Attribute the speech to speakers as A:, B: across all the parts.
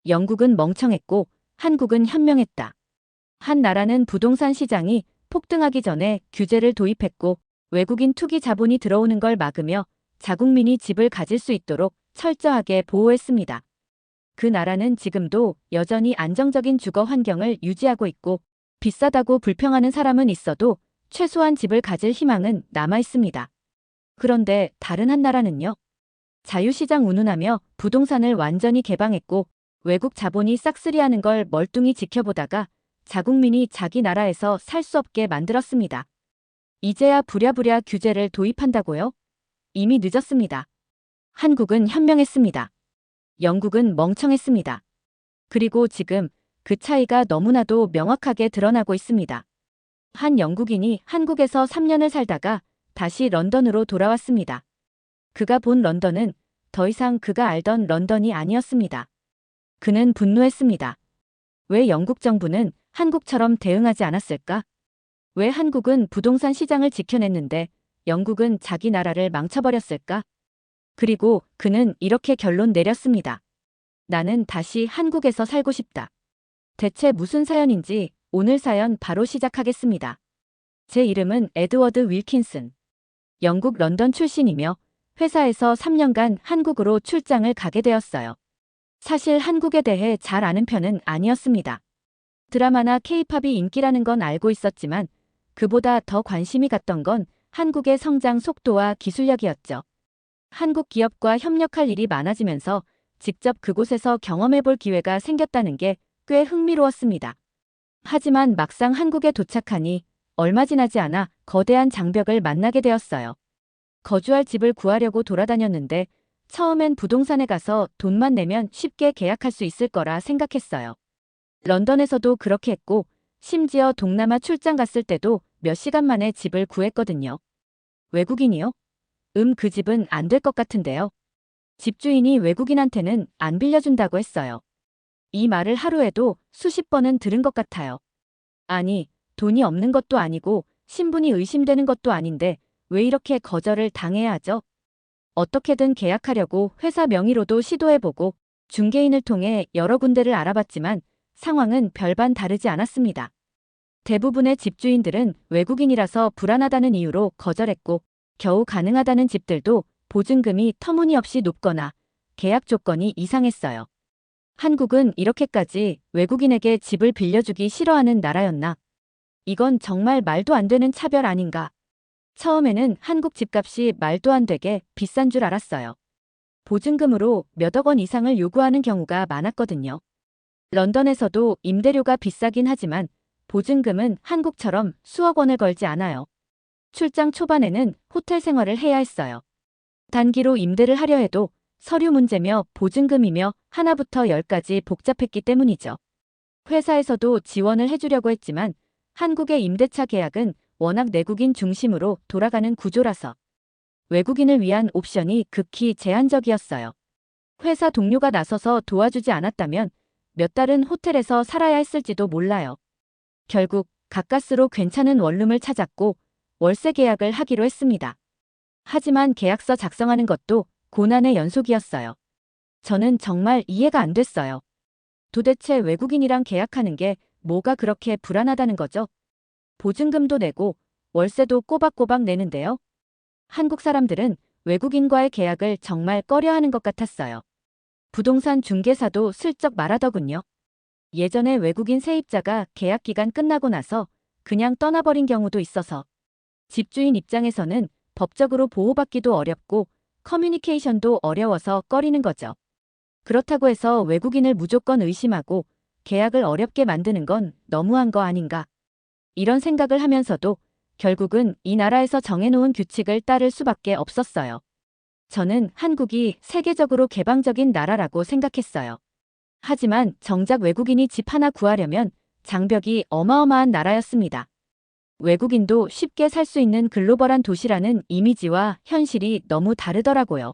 A: 영국은 멍청했고 한국은 현명했다. 한 나라는 부동산 시장이 폭등하기 전에 규제를 도입했고 외국인 투기 자본이 들어오는 걸 막으며 자국민이 집을 가질 수 있도록 철저하게 보호했습니다. 그 나라는 지금도 여전히 안정적인 주거 환경을 유지하고 있고 비싸다고 불평하는 사람은 있어도 최소한 집을 가질 희망은 남아 있습니다. 그런데 다른 한 나라는요. 자유시장 운운하며 부동산을 완전히 개방했고 외국 자본이 싹쓸이하는 걸 멀뚱히 지켜보다가 자국민이 자기 나라에서 살 수 없게 만들었습니다. 이제야 부랴부랴 규제를 도입한다고요? 이미 늦었습니다. 한국은 현명했습니다. 영국은 멍청했습니다. 그리고 지금 그 차이가 너무나도 명확하게 드러나고 있습니다. 한 영국인이 한국에서 3년을 살다가 다시 런던으로 돌아왔습니다. 그가 본 런던은 더 이상 그가 알던 런던이 아니었습니다. 그는 분노했습니다. 왜 영국 정부는 한국처럼 대응하지 않았을까? 왜 한국은 부동산 시장을 지켜냈는데 영국은 자기 나라를 망쳐버렸을까? 그리고 그는 이렇게 결론 내렸습니다. 나는 다시 한국에서 살고 싶다. 대체 무슨 사연인지 오늘 사연 바로 시작하겠습니다. 제 이름은 에드워드 윌킨슨. 영국 런던 출신이며 회사에서 3년간 한국으로 출장을 가게 되었어요. 사실 한국에 대해 잘 아는 편은 아니었습니다. 드라마나 케이팝이 인기라는 건 알고 있었지만 그보다 더 관심이 갔던 건 한국의 성장 속도와 기술력이었죠. 한국 기업과 협력할 일이 많아지면서 직접 그곳에서 경험해볼 기회가 생겼다는 게 꽤 흥미로웠습니다. 하지만 막상 한국에 도착하니 얼마 지나지 않아 거대한 장벽을 만나게 되었어요. 거주할 집을 구하려고 돌아다녔는데 처음엔 부동산에 가서 돈만 내면 쉽게 계약할 수 있을 거라 생각했어요. 런던에서도 그렇게 했고 심지어 동남아 출장 갔을 때도 몇 시간 만에 집을 구했거든요. 외국인이요? 그 집은 안 될 것 같은데요. 집주인이 외국인한테는 안 빌려준다고 했어요. 이 말을 하루에도 수십 번은 들은 것 같아요. 아니, 돈이 없는 것도 아니고 신분이 의심되는 것도 아닌데 왜 이렇게 거절을 당해야 하죠? 어떻게든 계약하려고 회사 명의로도 시도해보고 중개인을 통해 여러 군데를 알아봤지만 상황은 별반 다르지 않았습니다. 대부분의 집주인들은 외국인이라서 불안하다는 이유로 거절했고 겨우 가능하다는 집들도 보증금이 터무니없이 높거나 계약 조건이 이상했어요. 한국은 이렇게까지 외국인에게 집을 빌려주기 싫어하는 나라였나? 이건 정말 말도 안 되는 차별 아닌가? 처음에는 한국 집값이 말도 안 되게 비싼 줄 알았어요. 보증금으로 몇억 원 이상을 요구하는 경우가 많았거든요. 런던에서도 임대료가 비싸긴 하지만 보증금은 한국처럼 수억 원을 걸지 않아요. 출장 초반에는 호텔 생활을 해야 했어요. 단기로 임대를 하려 해도 서류 문제며 보증금이며 하나부터 10까지 복잡했기 때문이죠. 회사에서도 지원을 해주려고 했지만 한국의 임대차 계약은 워낙 내국인 중심으로 돌아가는 구조라서 외국인을 위한 옵션이 극히 제한적이었어요. 회사 동료가 나서서 도와주지 않았다면 몇 달은 호텔에서 살아야 했을지도 몰라요. 결국 가까스로 괜찮은 원룸을 찾았고 월세 계약을 하기로 했습니다. 하지만 계약서 작성하는 것도 고난의 연속이었어요. 저는 정말 이해가 안 됐어요. 도대체 외국인이랑 계약하는 게 뭐가 그렇게 불안하다는 거죠? 보증금도 내고 월세도 꼬박꼬박 내는데요. 한국 사람들은 외국인과의 계약을 정말 꺼려하는 것 같았어요. 부동산 중개사도 슬쩍 말하더군요. 예전에 외국인 세입자가 계약 기간 끝나고 나서 그냥 떠나버린 경우도 있어서 집주인 입장에서는 법적으로 보호받기도 어렵고 커뮤니케이션도 어려워서 꺼리는 거죠. 그렇다고 해서 외국인을 무조건 의심하고 계약을 어렵게 만드는 건 너무한 거 아닌가. 이런 생각을 하면서도 결국은 이 나라에서 정해놓은 규칙을 따를 수밖에 없었어요. 저는 한국이 세계적으로 개방적인 나라라고 생각했어요. 하지만 정작 외국인이 집 하나 구하려면 장벽이 어마어마한 나라였습니다. 외국인도 쉽게 살 수 있는 글로벌한 도시라는 이미지와 현실이 너무 다르더라고요.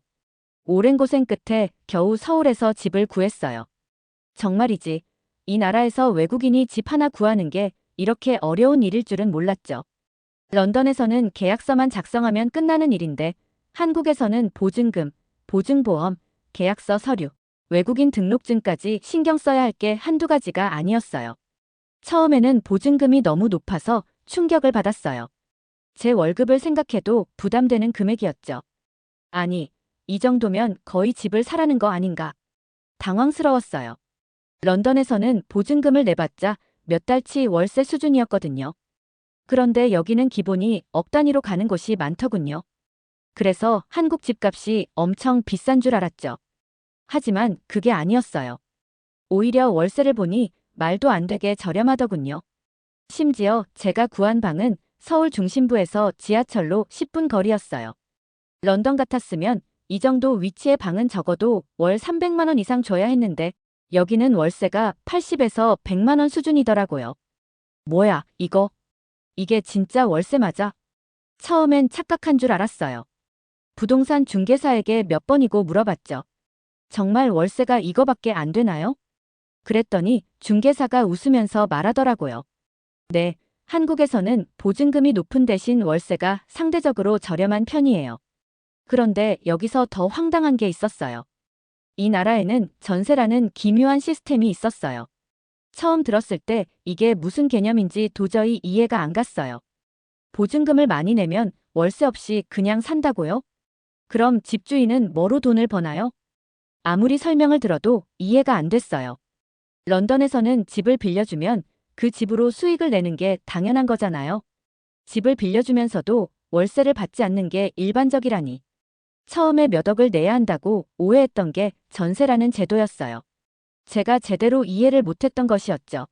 A: 오랜 고생 끝에 겨우 서울에서 집을 구했어요. 정말이지, 이 나라에서 외국인이 집 하나 구하는 게 이렇게 어려운 일일 줄은 몰랐죠. 런던에서는 계약서만 작성하면 끝나는 일인데 한국에서는 보증금, 보증보험, 계약서 서류, 외국인 등록증까지 신경 써야 할 게 한두 가지가 아니었어요. 처음에는 보증금이 너무 높아서 충격을 받았어요. 제 월급을 생각해도 부담되는 금액이었죠. 아니, 이 정도면 거의 집을 사라는 거 아닌가. 당황스러웠어요. 런던에서는 보증금을 내봤자 몇 달치 월세 수준이었거든요. 그런데 여기는 기본이 억 단위로 가는 곳이 많더군요. 그래서 한국 집값이 엄청 비싼 줄 알았죠. 하지만 그게 아니었어요. 오히려 월세를 보니 말도 안 되게 저렴하더군요. 심지어 제가 구한 방은 서울 중심부에서 지하철로 10분 거리였어요. 런던 같았으면 이 정도 위치의 방은 적어도 월 300만 원 이상 줘야 했는데 여기는 월세가 80에서 100만 원 수준이더라고요. 뭐야, 이게 진짜 월세 맞아? 처음엔 착각한 줄 알았어요. 부동산 중개사에게 몇 번이고 물어봤죠. 정말 월세가 이거밖에 안 되나요? 그랬더니 중개사가 웃으면서 말하더라고요. 네, 한국에서는 보증금이 높은 대신 월세가 상대적으로 저렴한 편이에요. 그런데 여기서 더 황당한 게 있었어요. 이 나라에는 전세라는 기묘한 시스템이 있었어요. 처음 들었을 때 이게 무슨 개념인지 도저히 이해가 안 갔어요. 보증금을 많이 내면 월세 없이 그냥 산다고요? 그럼 집주인은 뭐로 돈을 버나요? 아무리 설명을 들어도 이해가 안 됐어요. 런던에서는 집을 빌려주면 그 집으로 수익을 내는 게 당연한 거잖아요. 집을 빌려주면서도 월세를 받지 않는 게 일반적이라니. 처음에 몇 억을 내야 한다고 오해했던 게 전세라는 제도였어요. 제가 제대로 이해를 못했던 것이었죠.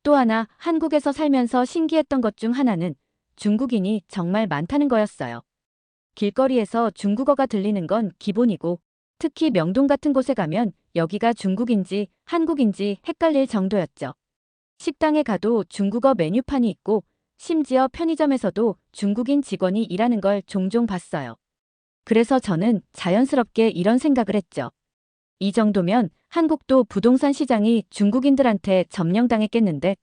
A: 또 하나 한국에서 살면서 신기했던 것 중 하나는 중국인이 정말 많다는 거였어요. 길거리에서 중국어가 들리는 건 기본이고 특히 명동 같은 곳에 가면 여기가 중국인지 한국인지 헷갈릴 정도였죠. 식당에 가도 중국어 메뉴판이 있고 심지어 편의점에서도 중국인 직원이 일하는 걸 종종 봤어요. 그래서 저는 자연스럽게 이런 생각을 했죠. 이 정도면 한국도 부동산 시장이 중국인들한테 점령당했겠는데?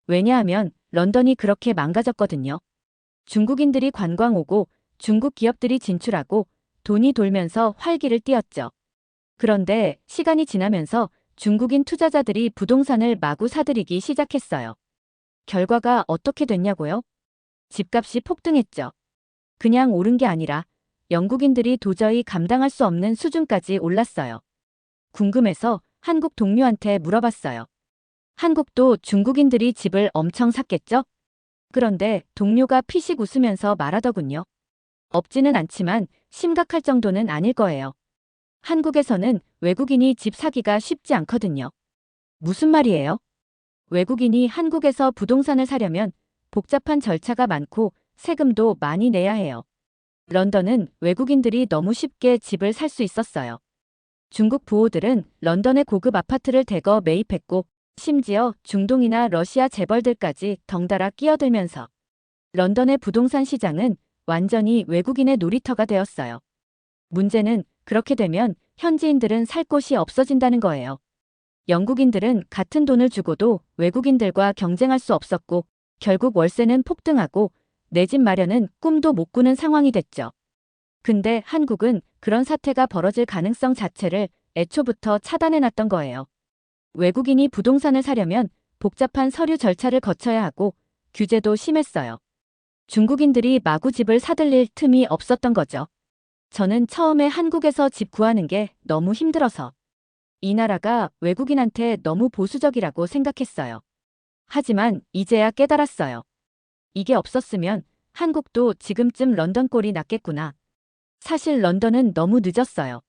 A: 왜냐하면 런던이 그렇게 망가졌거든요. 중국인들이 관광 오고 중국 기업들이 진출하고 돈이 돌면서 활기를 띠었죠. 그런데 시간이 지나면서 중국인 투자자들이 부동산을 마구 사들이기 시작했어요. 결과가 어떻게 됐냐고요? 집값이 폭등했죠. 그냥 오른 게 아니라 영국인들이 도저히 감당할 수 없는 수준까지 올랐어요. 궁금해서 한국 동료한테 물어봤어요. 한국도 중국인들이 집을 엄청 샀겠죠? 그런데 동료가 피식 웃으면서 말하더군요. 없지는 않지만 심각할 정도는 아닐 거예요. 한국에서는 외국인이 집 사기가 쉽지 않거든요. 무슨 말이에요? 외국인이 한국에서 부동산을 사려면 복잡한 절차가 많고 세금도 많이 내야 해요. 런던은 외국인들이 너무 쉽게 집을 살 수 있었어요. 중국 부호들은 런던의 고급 아파트를 대거 매입했고 심지어 중동이나 러시아 재벌들까지 덩달아 끼어들면서 런던의 부동산 시장은 완전히 외국인의 놀이터가 되었어요. 문제는 그렇게 되면 현지인들은 살 곳이 없어진다는 거예요. 영국인들은 같은 돈을 주고도 외국인들과 경쟁할 수 없었고 결국 월세는 폭등하고 내 집 마련은 꿈도 못 꾸는 상황이 됐죠. 근데 한국은 그런 사태가 벌어질 가능성 자체를 애초부터 차단해놨던 거예요. 외국인이 부동산을 사려면 복잡한 서류 절차를 거쳐야 하고 규제도 심했어요. 중국인들이 마구 집을 사들릴 틈이 없었던 거죠. 저는 처음에 한국에서 집 구하는 게 너무 힘들어서 이 나라가 외국인한테 너무 보수적이라고 생각했어요. 하지만 이제야 깨달았어요. 이게 없었으면 한국도 지금쯤 런던 꼴이 났겠구나. 사실 런던은 너무 늦었어요.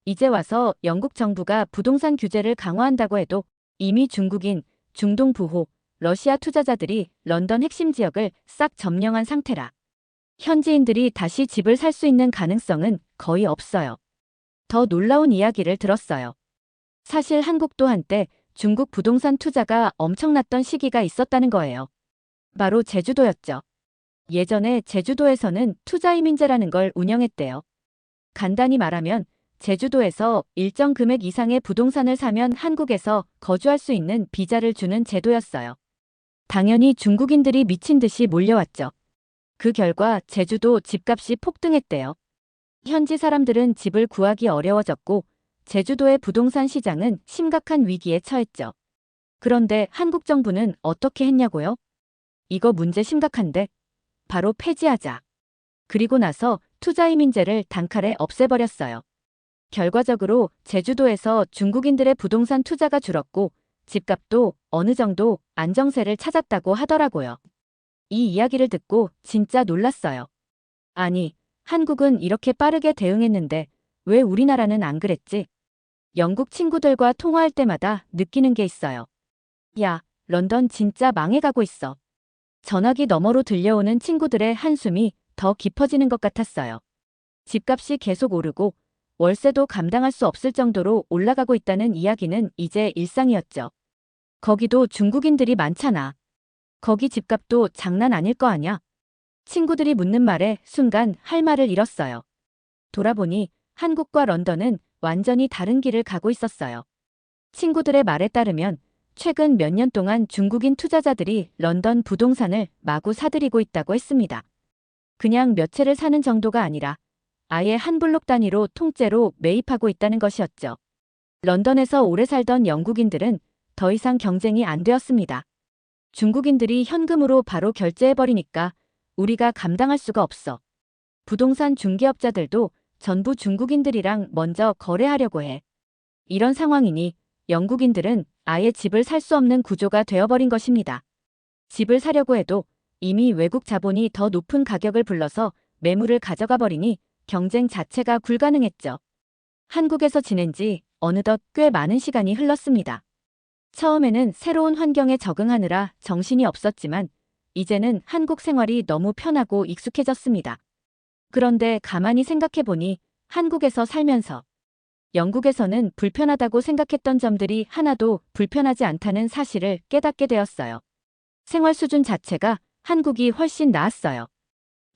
A: 이제 와서 영국 정부가 부동산 규제를 강화한다고 해도 이미 중국인, 중동 부호, 러시아 투자자들이 런던 핵심 지역을 싹 점령한 상태라 현지인들이 다시 집을 살 수 있는 가능성은 거의 없어요. 더 놀라운 이야기를 들었어요. 사실 한국도 한때 중국 부동산 투자가 엄청났던 시기가 있었다는 거예요. 바로 제주도였죠. 예전에 제주도에서는 투자이민제라는 걸 운영했대요. 간단히 말하면 제주도에서 일정 금액 이상의 부동산을 사면 한국에서 거주할 수 있는 비자를 주는 제도였어요. 당연히 중국인들이 미친 듯이 몰려왔죠. 그 결과 제주도 집값이 폭등했대요. 현지 사람들은 집을 구하기 어려워졌고 제주도의 부동산 시장은 심각한 위기에 처했죠. 그런데 한국 정부는 어떻게 했냐고요? 이거 문제 심각한데 바로 폐지하자. 그리고 나서 투자이민제를 단칼에 없애버렸어요. 결과적으로 제주도에서 중국인들의 부동산 투자가 줄었고 집값도 어느 정도 안정세를 찾았다고 하더라고요. 이 이야기를 듣고 진짜 놀랐어요. 아니, 한국은 이렇게 빠르게 대응했는데 왜 우리나라는 안 그랬지? 영국 친구들과 통화할 때마다 느끼는 게 있어요. 야, 런던 진짜 망해가고 있어. 전화기 너머로 들려오는 친구들의 한숨이 더 깊어지는 것 같았어요. 집값이 계속 오르고 월세도 감당할 수 없을 정도로 올라가고 있다는 이야기는 이제 일상이었죠. 거기도 중국인들이 많잖아. 거기 집값도 장난 아닐 거 아냐? 친구들이 묻는 말에 순간 할 말을 잃었어요. 돌아보니 한국과 런던은 완전히 다른 길을 가고 있었어요. 친구들의 말에 따르면 최근 몇 년 동안 중국인 투자자들이 런던 부동산을 마구 사들이고 있다고 했습니다. 그냥 몇 채를 사는 정도가 아니라 아예 한 블록 단위로 통째로 매입하고 있다는 것이었죠. 런던에서 오래 살던 영국인들은 더 이상 경쟁이 안 되었습니다. 중국인들이 현금으로 바로 결제해버리니까 우리가 감당할 수가 없어. 부동산 중개업자들도 전부 중국인들이랑 먼저 거래하려고 해. 이런 상황이니 영국인들은 아예 집을 살 수 없는 구조가 되어버린 것입니다. 집을 사려고 해도 이미 외국 자본이 더 높은 가격을 불러서 매물을 가져가 버리니 경쟁 자체가 불가능했죠. 한국에서 지낸 지 어느덧 꽤 많은 시간이 흘렀습니다. 처음에는 새로운 환경에 적응하느라 정신이 없었지만 이제는 한국 생활이 너무 편하고 익숙해졌습니다. 그런데 가만히 생각해보니 한국에서 살면서 영국에서는 불편하다고 생각했던 점들이 하나도 불편하지 않다는 사실을 깨닫게 되었어요. 생활 수준 자체가 한국이 훨씬 나았어요.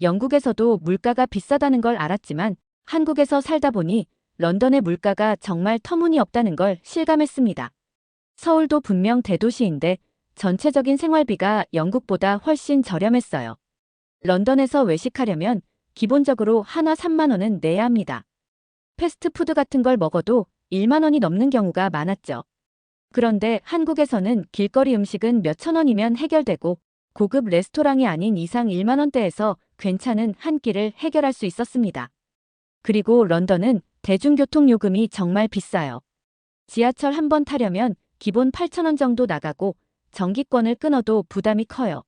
A: 영국에서도 물가가 비싸다는 걸 알았지만 한국에서 살다 보니 런던의 물가가 정말 터무니없다는 걸 실감했습니다. 서울도 분명 대도시인데 전체적인 생활비가 영국보다 훨씬 저렴했어요. 런던에서 외식하려면 기본적으로 한화 3만 원은 내야 합니다. 패스트푸드 같은 걸 먹어도 1만 원이 넘는 경우가 많았죠. 그런데 한국에서는 길거리 음식은 몇천 원이면 해결되고 고급 레스토랑이 아닌 이상 1만 원대에서 괜찮은 한 끼를 해결할 수 있었습니다. 그리고 런던은 대중교통 요금이 정말 비싸요. 지하철 한 번 타려면 기본 8천 원 정도 나가고 정기권을 끊어도 부담이 커요.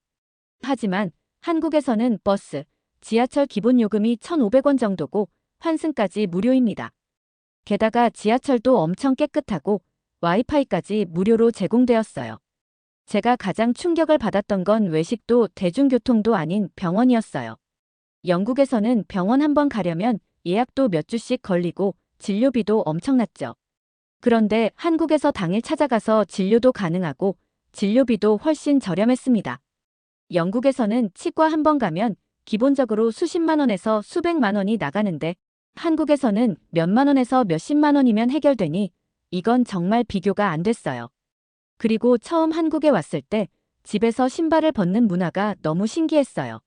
A: 하지만 한국에서는 버스, 지하철 기본 요금이 1,500원 정도고 환승까지 무료입니다. 게다가 지하철도 엄청 깨끗하고 와이파이까지 무료로 제공되었어요. 제가 가장 충격을 받았던 건 외식도 대중교통도 아닌 병원이었어요. 영국에서는 병원 한 번 가려면 예약도 몇 주씩 걸리고 진료비도 엄청났죠. 그런데 한국에서 당일 찾아가서 진료도 가능하고 진료비도 훨씬 저렴했습니다. 영국에서는 치과 한 번 가면 기본적으로 수십만 원에서 수백만 원이 나가는데 한국에서는 몇만 원에서 몇십만 원이면 해결되니 이건 정말 비교가 안 됐어요. 그리고 처음 한국에 왔을 때 집에서 신발을 벗는 문화가 너무 신기했어요.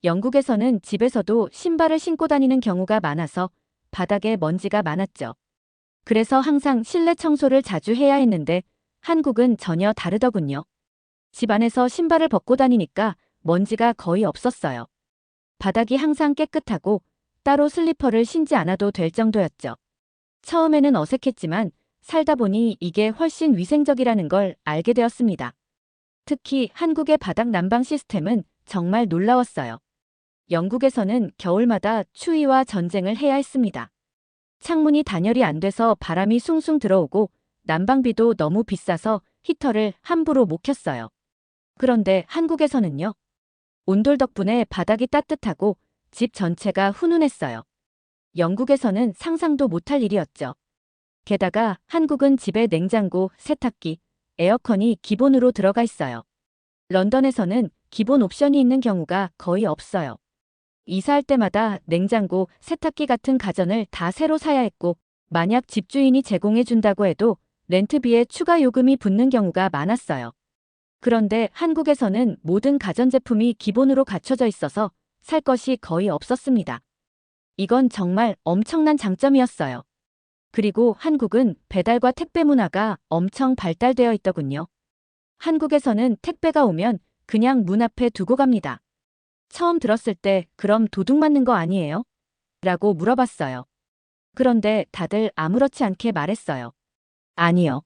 A: 영국에서는 집에서도 신발을 신고 다니는 경우가 많아서 바닥에 먼지가 많았죠. 그래서 항상 실내 청소를 자주 해야 했는데 한국은 전혀 다르더군요. 집 안에서 신발을 벗고 다니니까 먼지가 거의 없었어요. 바닥이 항상 깨끗하고 따로 슬리퍼를 신지 않아도 될 정도였죠. 처음에는 어색했지만 살다 보니 이게 훨씬 위생적이라는 걸 알게 되었습니다. 특히 한국의 바닥 난방 시스템은 정말 놀라웠어요. 영국에서는 겨울마다 추위와 전쟁을 해야 했습니다. 창문이 단열이 안 돼서 바람이 숭숭 들어오고 난방비도 너무 비싸서 히터를 함부로 못 켰어요. 그런데 한국에서는요. 온돌 덕분에 바닥이 따뜻하고 집 전체가 훈훈했어요. 영국에서는 상상도 못할 일이었죠. 게다가 한국은 집에 냉장고, 세탁기, 에어컨이 기본으로 들어가 있어요. 런던에서는 기본 옵션이 있는 경우가 거의 없어요. 이사할 때마다 냉장고, 세탁기 같은 가전을 다 새로 사야 했고 만약 집주인이 제공해 준다고 해도 렌트비에 추가 요금이 붙는 경우가 많았어요. 그런데 한국에서는 모든 가전제품이 기본으로 갖춰져 있어서 살 것이 거의 없었습니다. 이건 정말 엄청난 장점이었어요. 그리고 한국은 배달과 택배 문화가 엄청 발달되어 있더군요. 한국에서는 택배가 오면 그냥 문 앞에 두고 갑니다. 처음 들었을 때 그럼 도둑 맞는 거 아니에요? 라고 물어봤어요. 그런데 다들 아무렇지 않게 말했어요. 아니요.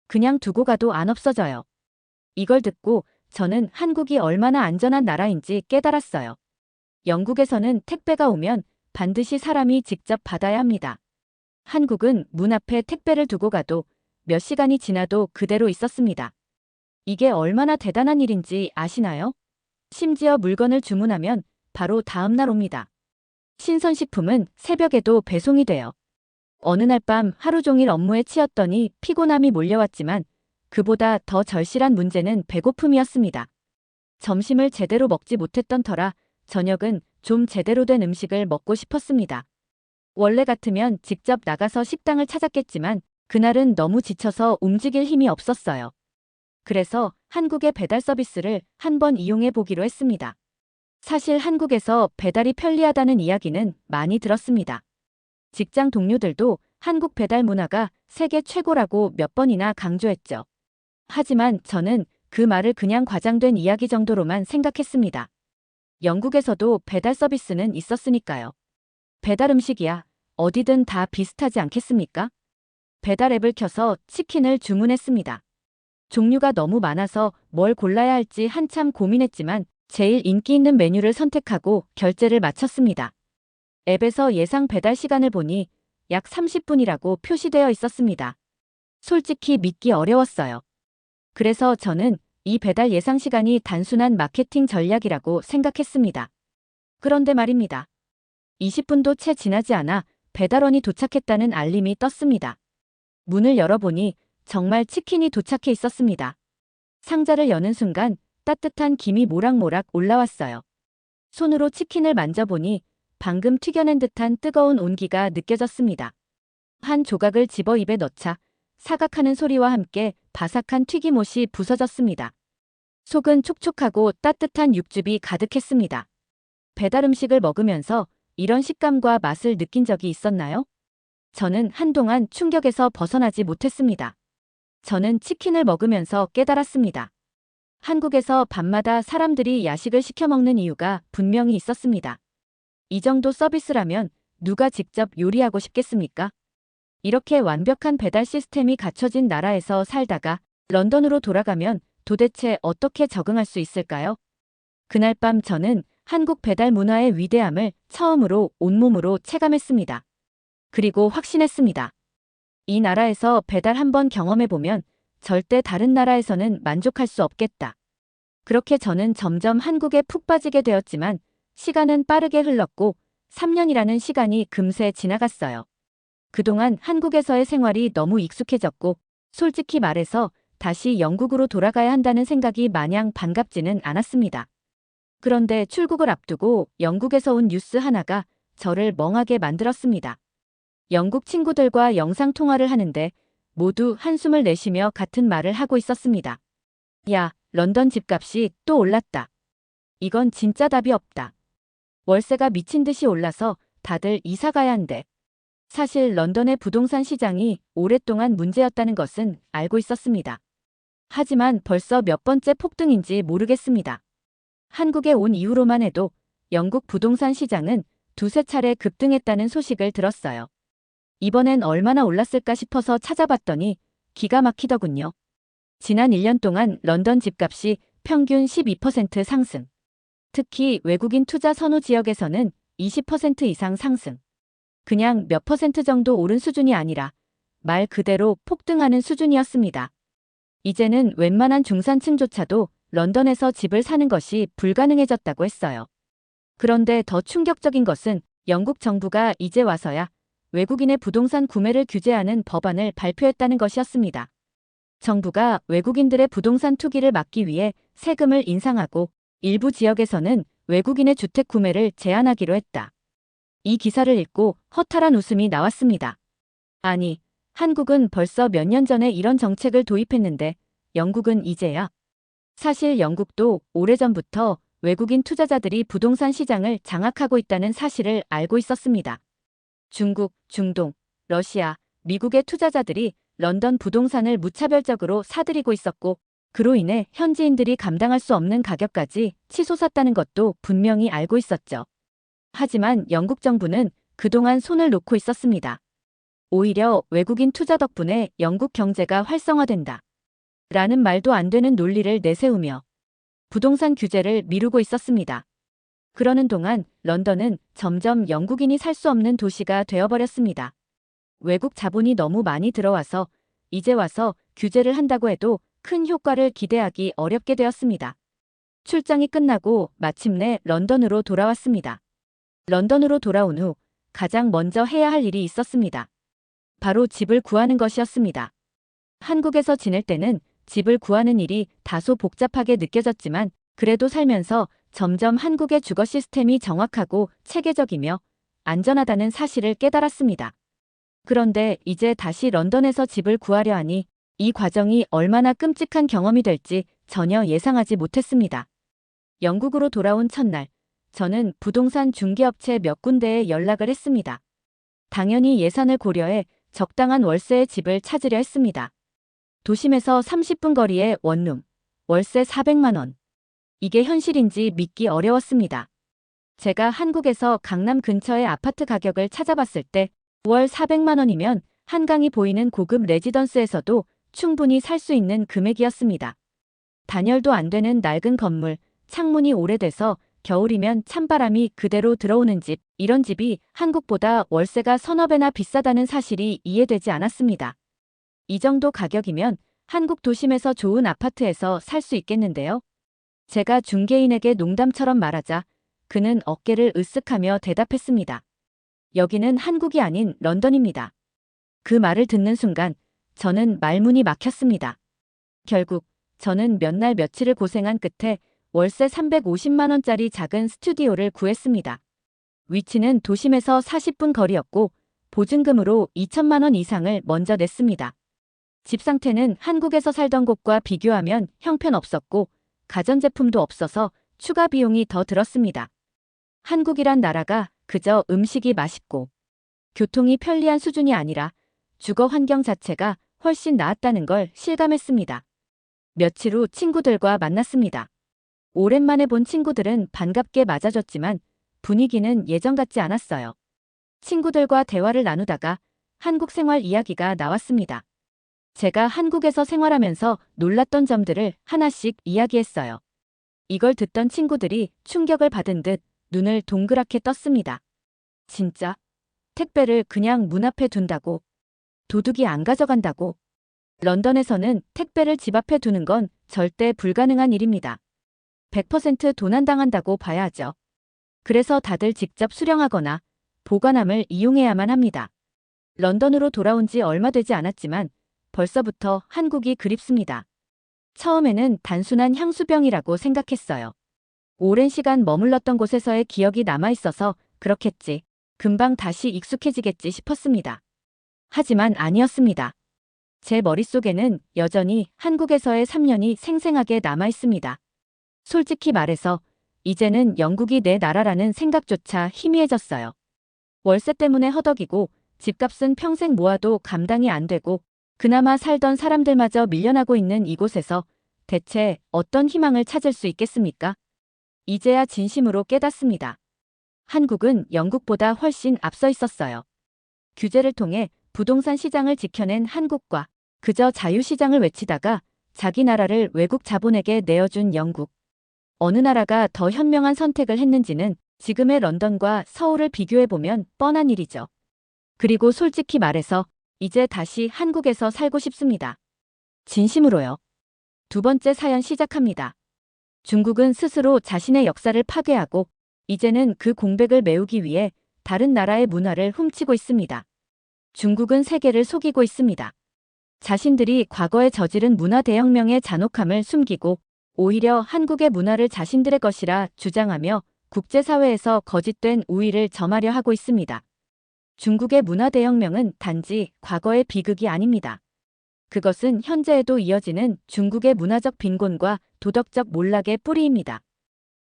A: 그냥 두고 가도 안 없어져요. 이걸 듣고 저는 한국이 얼마나 안전한 나라인지 깨달았어요. 영국에서는 택배가 오면 반드시 사람이 직접 받아야 합니다. 한국은 문 앞에 택배를 두고 가도 몇 시간이 지나도 그대로 있었습니다. 이게 얼마나 대단한 일인지 아시나요? 심지어 물건을 주문하면 바로 다음 날 옵니다. 신선식품은 새벽에도 배송이 돼요. 어느 날 밤 하루 종일 업무에 치였더니 피곤함이 몰려왔지만 그보다 더 절실한 문제는 배고픔이었습니다. 점심을 제대로 먹지 못했던 터라 저녁은 좀 제대로 된 음식을 먹고 싶었습니다. 원래 같으면 직접 나가서 식당을 찾았겠지만 그날은 너무 지쳐서 움직일 힘이 없었어요. 그래서 한국의 배달 서비스를 한번 이용해 보기로 했습니다. 사실 한국에서 배달이 편리하다는 이야기는 많이 들었습니다. 직장 동료들도 한국 배달 문화가 세계 최고라고 몇 번이나 강조했죠. 하지만 저는 그 말을 그냥 과장된 이야기 정도로만 생각했습니다. 영국에서도 배달 서비스는 있었으니까요. 배달 음식이야 어디든 다 비슷하지 않겠습니까? 배달 앱을 켜서 치킨을 주문했습니다. 종류가 너무 많아서 뭘 골라야 할지 한참 고민했지만 제일 인기 있는 메뉴를 선택하고 결제를 마쳤습니다. 앱에서 예상 배달 시간을 보니 약 30분이라고 표시되어 있었습니다. 솔직히 믿기 어려웠어요. 그래서 저는 이 배달 예상 시간이 단순한 마케팅 전략이라고 생각했습니다. 그런데 말입니다. 20분도 채 지나지 않아 배달원이 도착했다는 알림이 떴습니다. 문을 열어보니 정말 치킨이 도착해 있었습니다. 상자를 여는 순간 따뜻한 김이 모락모락 올라왔어요. 손으로 치킨을 만져보니 방금 튀겨낸 듯한 뜨거운 온기가 느껴졌습니다. 한 조각을 집어 입에 넣자 사각하는 소리와 함께 바삭한 튀김옷이 부서졌습니다. 속은 촉촉하고 따뜻한 육즙이 가득했습니다. 배달 음식을 먹으면서 이런 식감과 맛을 느낀 적이 있었나요? 저는 한동안 충격에서 벗어나지 못했습니다. 저는 치킨을 먹으면서 깨달았습니다. 한국에서 밤마다 사람들이 야식을 시켜 먹는 이유가 분명히 있었습니다. 이 정도 서비스라면 누가 직접 요리하고 싶겠습니까? 이렇게 완벽한 배달 시스템이 갖춰진 나라에서 살다가 런던으로 돌아가면 도대체 어떻게 적응할 수 있을까요? 그날 밤 저는 한국 배달 문화의 위대함을 처음으로 온몸으로 체감했습니다. 그리고 확신했습니다. 이 나라에서 배달 한번 경험해보면 절대 다른 나라에서는 만족할 수 없겠다. 그렇게 저는 점점 한국에 푹 빠지게 되었지만 시간은 빠르게 흘렀고 3년이라는 시간이 금세 지나갔어요. 그동안 한국에서의 생활이 너무 익숙해졌고 솔직히 말해서 다시 영국으로 돌아가야 한다는 생각이 마냥 반갑지는 않았습니다. 그런데 출국을 앞두고 영국에서 온 뉴스 하나가 저를 멍하게 만들었습니다. 영국 친구들과 영상통화를 하는데 모두 한숨을 내쉬며 같은 말을 하고 있었습니다. 야, 런던 집값이 또 올랐다. 이건 진짜 답이 없다. 월세가 미친 듯이 올라서 다들 이사 가야 한대. 사실 런던의 부동산 시장이 오랫동안 문제였다는 것은 알고 있었습니다. 하지만 벌써 몇 번째 폭등인지 모르겠습니다. 한국에 온 이후로만 해도 영국 부동산 시장은 두세 차례 급등했다는 소식을 들었어요. 이번엔 얼마나 올랐을까 싶어서 찾아봤더니 기가 막히더군요. 지난 1년 동안 런던 집값이 평균 12% 상승. 특히 외국인 투자 선호 지역에서는 20% 이상 상승. 그냥 몇 퍼센트 정도 오른 수준이 아니라 말 그대로 폭등하는 수준이었습니다. 이제는 웬만한 중산층조차도 런던에서 집을 사는 것이 불가능해졌다고 했어요. 그런데 더 충격적인 것은 영국 정부가 이제 와서야 외국인의 부동산 구매를 규제하는 법안을 발표했다는 것이었습니다. 정부가 외국인들의 부동산 투기를 막기 위해 세금을 인상하고 일부 지역에서는 외국인의 주택 구매를 제한하기로 했다. 이 기사를 읽고 허탈한 웃음이 나왔습니다. 아니, 한국은 벌써 몇 년 전에 이런 정책을 도입했는데 영국은 이제야. 사실 영국도 오래전부터 외국인 투자자들이 부동산 시장을 장악하고 있다는 사실을 알고 있었습니다. 중국, 중동, 러시아, 미국의 투자자들이 런던 부동산을 무차별적으로 사들이고 있었고 그로 인해 현지인들이 감당할 수 없는 가격까지 치솟았다는 것도 분명히 알고 있었죠. 하지만 영국 정부는 그동안 손을 놓고 있었습니다. 오히려 외국인 투자 덕분에 영국 경제가 활성화된다. 라는 말도 안 되는 논리를 내세우며 부동산 규제를 미루고 있었습니다. 그러는 동안 런던은 점점 영국인이 살 수 없는 도시가 되어버렸습니다. 외국 자본이 너무 많이 들어와서 이제 와서 규제를 한다고 해도 큰 효과를 기대하기 어렵게 되었습니다. 출장이 끝나고 마침내 런던으로 돌아왔습니다. 런던으로 돌아온 후 가장 먼저 해야 할 일이 있었습니다. 바로 집을 구하는 것이었습니다. 한국에서 지낼 때는 집을 구하는 일이 다소 복잡하게 느껴졌지만 그래도 살면서 점점 한국의 주거 시스템이 정확하고 체계적이며 안전하다는 사실을 깨달았습니다. 그런데 이제 다시 런던에서 집을 구하려 하니 이 과정이 얼마나 끔찍한 경험이 될지 전혀 예상하지 못했습니다. 영국으로 돌아온 첫날, 저는 부동산 중개업체 몇 군데에 연락을 했습니다. 당연히 예산을 고려해 적당한 월세의 집을 찾으려 했습니다. 도심에서 30분 거리의 원룸, 월세 400만 원. 이게 현실인지 믿기 어려웠습니다. 제가 한국에서 강남 근처의 아파트 가격을 찾아봤을 때 월 400만 원이면 한강이 보이는 고급 레지던스에서도 충분히 살 수 있는 금액이었습니다. 단열도 안 되는 낡은 건물, 창문이 오래돼서 겨울이면 찬바람이 그대로 들어오는 집, 이런 집이 한국보다 월세가 서너 배나 비싸다는 사실이 이해되지 않았습니다. 이 정도 가격이면 한국 도심에서 좋은 아파트에서 살 수 있겠는데요? 제가 중개인에게 농담처럼 말하자 그는 어깨를 으쓱하며 대답했습니다. 여기는 한국이 아닌 런던입니다. 그 말을 듣는 순간 저는 말문이 막혔습니다. 결국 저는 몇 날 며칠을 고생한 끝에 월세 350만 원짜리 작은 스튜디오를 구했습니다. 위치는 도심에서 40분 거리였고 보증금으로 2천만 원 이상을 먼저 냈습니다. 집 상태는 한국에서 살던 곳과 비교하면 형편없었고 가전제품도 없어서 추가 비용이 더 들었습니다. 한국이란 나라가 그저 음식이 맛있고 교통이 편리한 수준이 아니라 주거 환경 자체가 훨씬 나았다는 걸 실감했습니다. 며칠 후 친구들과 만났습니다. 오랜만에 본 친구들은 반갑게 맞아줬지만 분위기는 예전 같지 않았어요. 친구들과 대화를 나누다가 한국 생활 이야기가 나왔습니다. 제가 한국에서 생활하면서 놀랐던 점들을 하나씩 이야기했어요. 이걸 듣던 친구들이 충격을 받은 듯 눈을 동그랗게 떴습니다. 진짜? 택배를 그냥 문 앞에 둔다고? 도둑이 안 가져간다고? 런던에서는 택배를 집 앞에 두는 건 절대 불가능한 일입니다. 100% 도난당한다고 봐야 하죠. 그래서 다들 직접 수령하거나 보관함을 이용해야만 합니다. 런던으로 돌아온 지 얼마 되지 않았지만 벌써부터 한국이 그립습니다. 처음에는 단순한 향수병이라고 생각했어요. 오랜 시간 머물렀던 곳에서의 기억이 남아있어서 그렇겠지. 금방 다시 익숙해지겠지 싶었습니다. 하지만 아니었습니다. 제 머릿속에는 여전히 한국에서의 3년이 생생하게 남아있습니다. 솔직히 말해서 이제는 영국이 내 나라라는 생각조차 희미해졌어요. 월세 때문에 허덕이고 집값은 평생 모아도 감당이 안 되고 그나마 살던 사람들마저 밀려나고 있는 이곳에서 대체 어떤 희망을 찾을 수 있겠습니까? 이제야 진심으로 깨닫습니다. 한국은 영국보다 훨씬 앞서 있었어요. 규제를 통해 부동산 시장을 지켜낸 한국과 그저 자유시장을 외치다가 자기 나라를 외국 자본에게 내어준 영국. 어느 나라가 더 현명한 선택을 했는지는 지금의 런던과 서울을 비교해보면 뻔한 일이죠. 그리고 솔직히 말해서 이제 다시 한국에서 살고 싶습니다. 진심으로요. 두 번째 사연 시작합니다. 중국은 스스로 자신의 역사를 파괴하고 이제는 그 공백을 메우기 위해 다른 나라의 문화를 훔치고 있습니다. 중국은 세계를 속이고 있습니다. 자신들이 과거에 저지른 문화 대혁명의 잔혹함을 숨기고 오히려 한국의 문화를 자신들의 것이라 주장하며 국제사회에서 거짓된 우위를 점하려 하고 있습니다. 중국의 문화 대혁명은 단지 과거의 비극이 아닙니다. 그것은 현재에도 이어지는 중국의 문화적 빈곤과 도덕적 몰락의 뿌리입니다.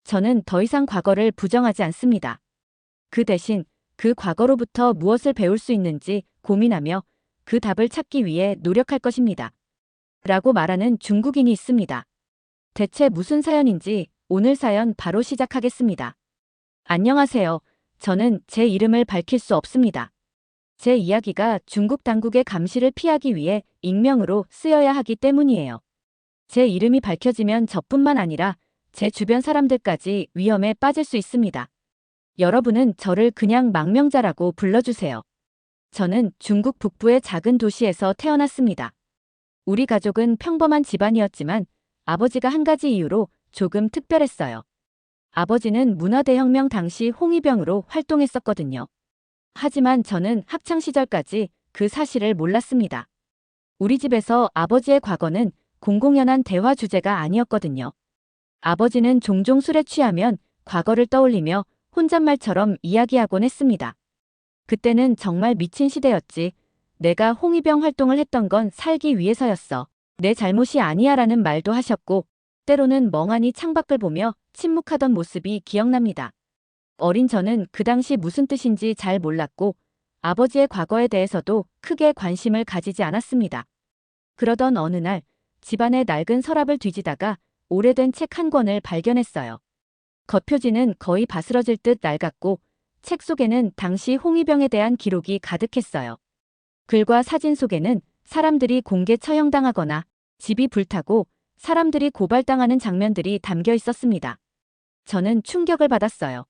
A: 저는 더 이상 과거를 부정하지 않습니다. 그 대신 그 과거로부터 무엇을 배울 수 있는지 고민하며 그 답을 찾기 위해 노력할 것입니다. 라고 말하는 중국인이 있습니다. 대체 무슨 사연인지 오늘 사연 바로 시작하겠습니다. 안녕하세요. 저는 제 이름을 밝힐 수 없습니다. 제 이야기가 중국 당국의 감시를 피하기 위해 익명으로 쓰여야 하기 때문이에요. 제 이름이 밝혀지면 저뿐만 아니라 제 주변 사람들까지 위험에 빠질 수 있습니다. 여러분은 저를 그냥 망명자라고 불러주세요. 저는 중국 북부의 작은 도시에서 태어났습니다. 우리 가족은 평범한 집안이었지만 아버지가 한 가지 이유로 조금 특별했어요. 아버지는 문화대혁명 당시 홍위병으로 활동했었거든요. 하지만 저는 학창시절까지 그 사실을 몰랐습니다. 우리 집에서 아버지의 과거는 공공연한 대화 주제가 아니었거든요. 아버지는 종종 술에 취하면 과거를 떠올리며 혼잣말처럼 이야기하곤 했습니다. 그때는 정말 미친 시대였지. 내가 홍위병 활동을 했던 건 살기 위해서였어. 내 잘못이 아니야 라는 말도 하셨고 때로는 멍하니 창밖을 보며 침묵하던 모습이 기억납니다. 어린 저는 그 당시 무슨 뜻인지 잘 몰랐고 아버지의 과거에 대해서도 크게 관심을 가지지 않았습니다. 그러던 어느 날 집안의 낡은 서랍을 뒤지다가 오래된 책 한 권을 발견했어요. 겉표지는 거의 바스러질 듯 낡았고 책 속에는 당시 홍위병에 대한 기록이 가득했어요. 글과 사진 속에는 사람들이 공개 처형당하거나 집이 불타고 사람들이 고발당하는 장면들이 담겨 있었습니다. 저는 충격을 받았어요.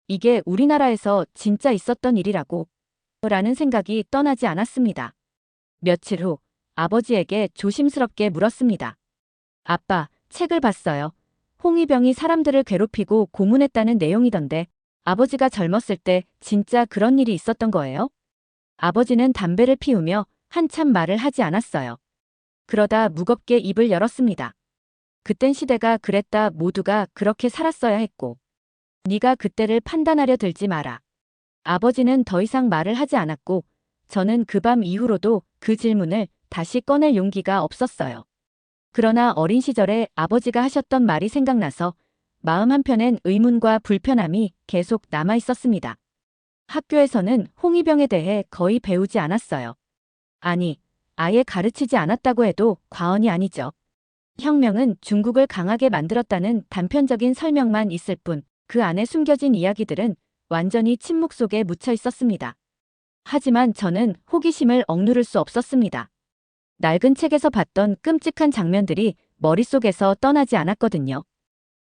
A: 이게 우리나라에서 진짜 있었던 일이라고 라는 생각이 떠나지 않았습니다. 며칠 후 아버지에게 조심스럽게 물었습니다. 아빠, 책을 봤어요. 홍위병이 사람들을 괴롭히고 고문했다는 내용이던데 아버지가 젊었을 때 진짜 그런 일이 있었던 거예요? 아버지는 담배를 피우며 한참 말을 하지 않았어요. 그러다 무겁게 입을 열었습니다. 그땐 시대가 그랬다. 모두가 그렇게 살았어야 했고. 네가 그때를 판단하려 들지 마라. 아버지는 더 이상 말을 하지 않았고 저는 그 밤 이후로도 그 질문을 다시 꺼낼 용기가 없었어요. 그러나 어린 시절에 아버지가 하셨던 말이 생각나서 마음 한편엔 의문과 불편함이 계속 남아 있었습니다. 학교에서는 홍위병에 대해 거의 배우지 않았어요. 아니, 아예 가르치지 않았다고 해도 과언이 아니죠. 혁명은 중국을 강하게 만들었다는 단편적인 설명만 있을 뿐 그 안에 숨겨진 이야기들은 완전히 침묵 속에 묻혀 있었습니다. 하지만 저는 호기심을 억누를 수 없었습니다. 낡은 책에서 봤던 끔찍한 장면들이 머릿속에서 떠나지 않았거든요.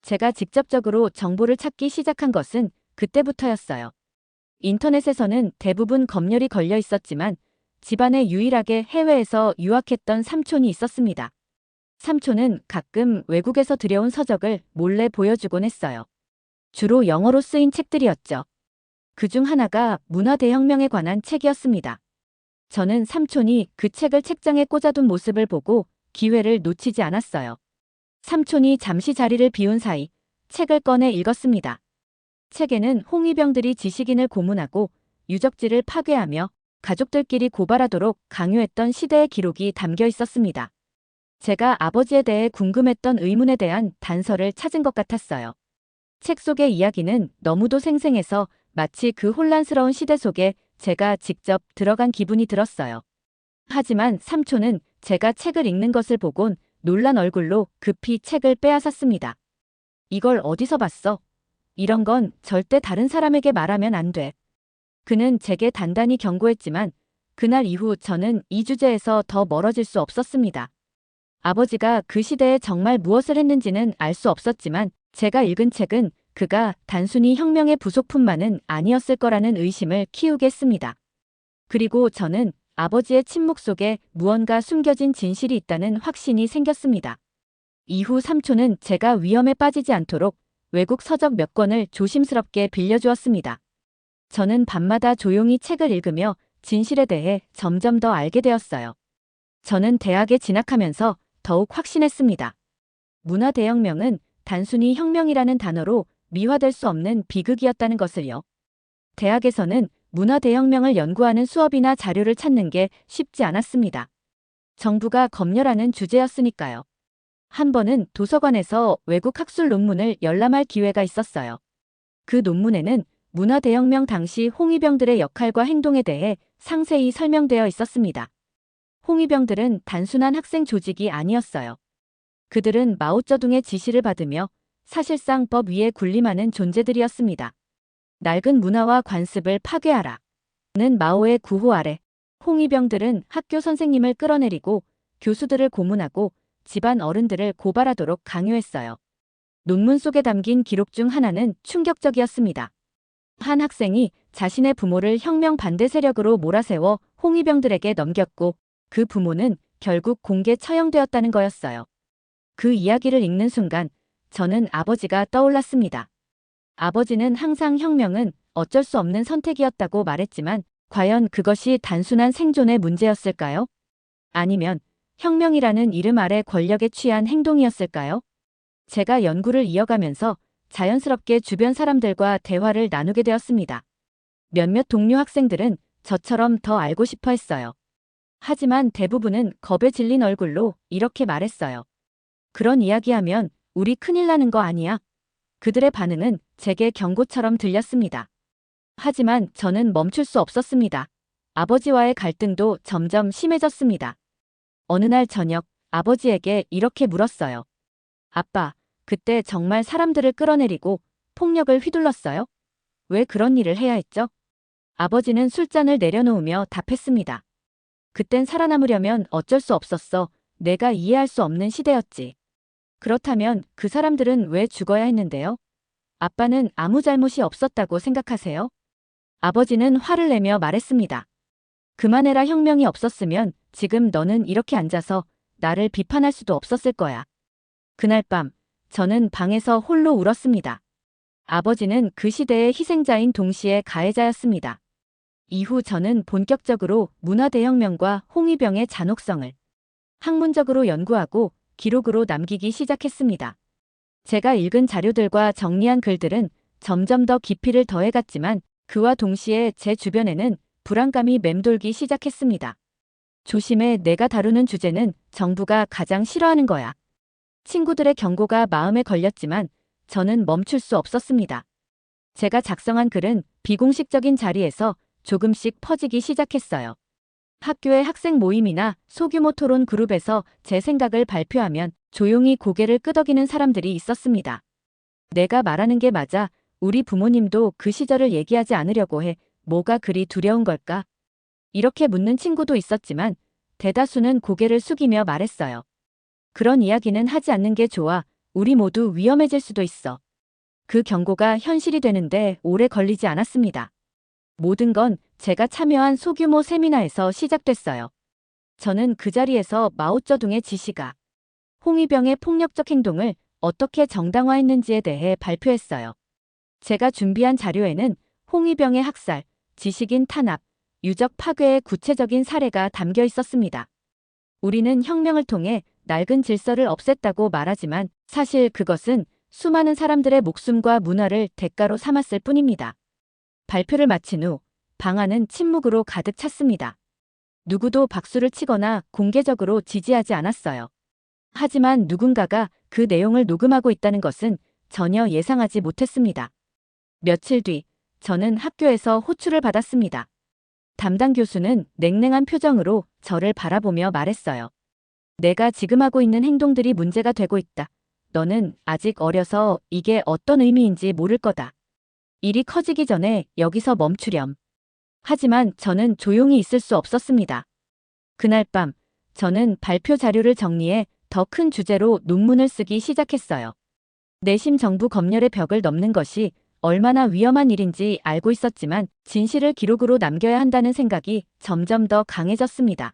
A: 제가 직접적으로 정보를 찾기 시작한 것은 그때부터였어요. 인터넷에서는 대부분 검열이 걸려 있었지만 집안에 유일하게 해외에서 유학했던 삼촌이 있었습니다. 삼촌은 가끔 외국에서 들여온 서적을 몰래 보여주곤 했어요. 주로 영어로 쓰인 책들이었죠. 그중 하나가 문화대혁명에 관한 책이었습니다. 저는 삼촌이 그 책을 책장에 꽂아둔 모습을 보고 기회를 놓치지 않았어요. 삼촌이 잠시 자리를 비운 사이 책을 꺼내 읽었습니다. 책에는 홍위병들이 지식인을 고문하고 유적지를 파괴하며 가족들끼리 고발하도록 강요했던 시대의 기록이 담겨 있었습니다. 제가 아버지에 대해 궁금했던 의문에 대한 단서를 찾은 것 같았어요. 책 속의 이야기는 너무도 생생해서 마치 그 혼란스러운 시대 속에 제가 직접 들어간 기분이 들었어요. 하지만 삼촌은 제가 책을 읽는 것을 보곤 놀란 얼굴로 급히 책을 빼앗았습니다. 이걸 어디서 봤어? 이런 건 절대 다른 사람에게 말하면 안 돼. 그는 제게 단단히 경고했지만 그날 이후 저는 이 주제에서 더 멀어질 수 없었습니다. 아버지가 그 시대에 정말 무엇을 했는지는 알 수 없었지만 제가 읽은 책은 그가 단순히 혁명의 부속품만은 아니었을 거라는 의심을 키우게 했습니다. 그리고 저는 아버지의 침묵 속에 무언가 숨겨진 진실이 있다는 확신이 생겼습니다. 이후 삼촌은 제가 위험에 빠지지 않도록 외국 서적 몇 권을 조심스럽게 빌려주었습니다. 저는 밤마다 조용히 책을 읽으며 진실에 대해 점점 더 알게 되었어요. 저는 대학에 진학하면서 더욱 확신했습니다. 문화대혁명은 단순히 혁명이라는 단어로 미화될 수 없는 비극이었다는 것을요. 대학에서는 문화대혁명을 연구하는 수업이나 자료를 찾는 게 쉽지 않았습니다. 정부가 검열하는 주제였으니까요. 한 번은 도서관에서 외국 학술 논문을 열람할 기회가 있었어요. 그 논문에는 문화대혁명 당시 홍위병들의 역할과 행동에 대해 상세히 설명되어 있었습니다. 홍위병들은 단순한 학생 조직이 아니었어요. 그들은 마오쩌둥의 지시를 받으며 사실상 법 위에 군림하는 존재들이었습니다. 낡은 문화와 관습을 파괴하라 는 마오의 구호 아래 홍위병들은 학교 선생님을 끌어내리고 교수들을 고문하고 집안 어른들을 고발하도록 강요했어요. 논문 속에 담긴 기록 중 하나는 충격적이었습니다. 한 학생이 자신의 부모를 혁명 반대 세력으로 몰아세워 홍위병들에게 넘겼고 그 부모는 결국 공개 처형되었다는 거였어요. 그 이야기를 읽는 순간 저는 아버지가 떠올랐습니다. 아버지는 항상 혁명은 어쩔 수 없는 선택이었다고 말했지만 과연 그것이 단순한 생존의 문제였을까요? 아니면 혁명이라는 이름 아래 권력에 취한 행동이었을까요? 제가 연구를 이어가면서 자연스럽게 주변 사람들과 대화를 나누게 되었습니다. 몇몇 동료 학생들은 저처럼 더 알고 싶어 했어요. 하지만 대부분은 겁에 질린 얼굴로 이렇게 말했어요. 그런 이야기하면 우리 큰일 나는 거 아니야? 그들의 반응은 제게 경고처럼 들렸습니다. 하지만 저는 멈출 수 없었습니다. 아버지와의 갈등도 점점 심해졌습니다. 어느 날 저녁 아버지에게 이렇게 물었어요. 아빠, 그때 정말 사람들을 끌어내리고 폭력을 휘둘렀어요? 왜 그런 일을 해야 했죠? 아버지는 술잔을 내려놓으며 답했습니다. 그땐 살아남으려면 어쩔 수 없었어. 내가 이해할 수 없는 시대였지. 그렇다면 그 사람들은 왜 죽어야 했는데요? 아빠는 아무 잘못이 없었다고 생각하세요? 아버지는 화를 내며 말했습니다. 그만해라. 혁명이 없었으면 지금 너는 이렇게 앉아서 나를 비판할 수도 없었을 거야. 그날 밤 저는 방에서 홀로 울었습니다. 아버지는 그 시대의 희생자인 동시에 가해자였습니다. 이후 저는 본격적으로 문화대혁명과 홍위병의 잔혹성을 학문적으로 연구하고 기록으로 남기기 시작했습니다. 제가 읽은 자료들과 정리한 글들은 점점 더 깊이를 더해갔지만 그와 동시에 제 주변에는 불안감이 맴돌기 시작했습니다. 조심해, 내가 다루는 주제는 정부가 가장 싫어하는 거야. 친구들의 경고가 마음에 걸렸지만 저는 멈출 수 없었습니다. 제가 작성한 글은 비공식적인 자리에서 조금씩 퍼지기 시작했어요. 학교의 학생 모임이나 소규모 토론 그룹에서 제 생각을 발표하면 조용히 고개를 끄덕이는 사람들이 있었습니다. 내가 말하는 게 맞아. 우리 부모님도 그 시절을 얘기하지 않으려고 해. 뭐가 그리 두려운 걸까? 이렇게 묻는 친구도 있었지만 대다수는 고개를 숙이며 말했어요. 그런 이야기는 하지 않는 게 좋아. 우리 모두 위험해질 수도 있어. 그 경고가 현실이 되는데 오래 걸리지 않았습니다. 모든 건 제가 참여한 소규모 세미나에서 시작됐어요. 저는 그 자리에서 마오쩌둥의 지시가 홍위병의 폭력적 행동을 어떻게 정당화했는지에 대해 발표했어요. 제가 준비한 자료에는 홍위병의 학살, 지식인 탄압, 유적 파괴의 구체적인 사례가 담겨 있었습니다. 우리는 혁명을 통해 낡은 질서를 없앴다고 말하지만 사실 그것은 수많은 사람들의 목숨과 문화를 대가로 삼았을 뿐입니다. 발표를 마친 후 방안은 침묵으로 가득 찼습니다. 누구도 박수를 치거나 공개적으로 지지하지 않았어요. 하지만 누군가가 그 내용을 녹음하고 있다는 것은 전혀 예상하지 못했습니다. 며칠 뒤 저는 학교에서 호출을 받았습니다. 담당 교수는 냉랭한 표정으로 저를 바라보며 말했어요. 내가 지금 하고 있는 행동들이 문제가 되고 있다. 너는 아직 어려서 이게 어떤 의미인지 모를 거다. 일이 커지기 전에 여기서 멈추렴. 하지만 저는 조용히 있을 수 없었습니다. 그날 밤 저는 발표 자료를 정리해 더 큰 주제로 논문을 쓰기 시작했어요. 내심 정부 검열의 벽을 넘는 것이 얼마나 위험한 일인지 알고 있었지만 진실을 기록으로 남겨야 한다는 생각이 점점 더 강해졌습니다.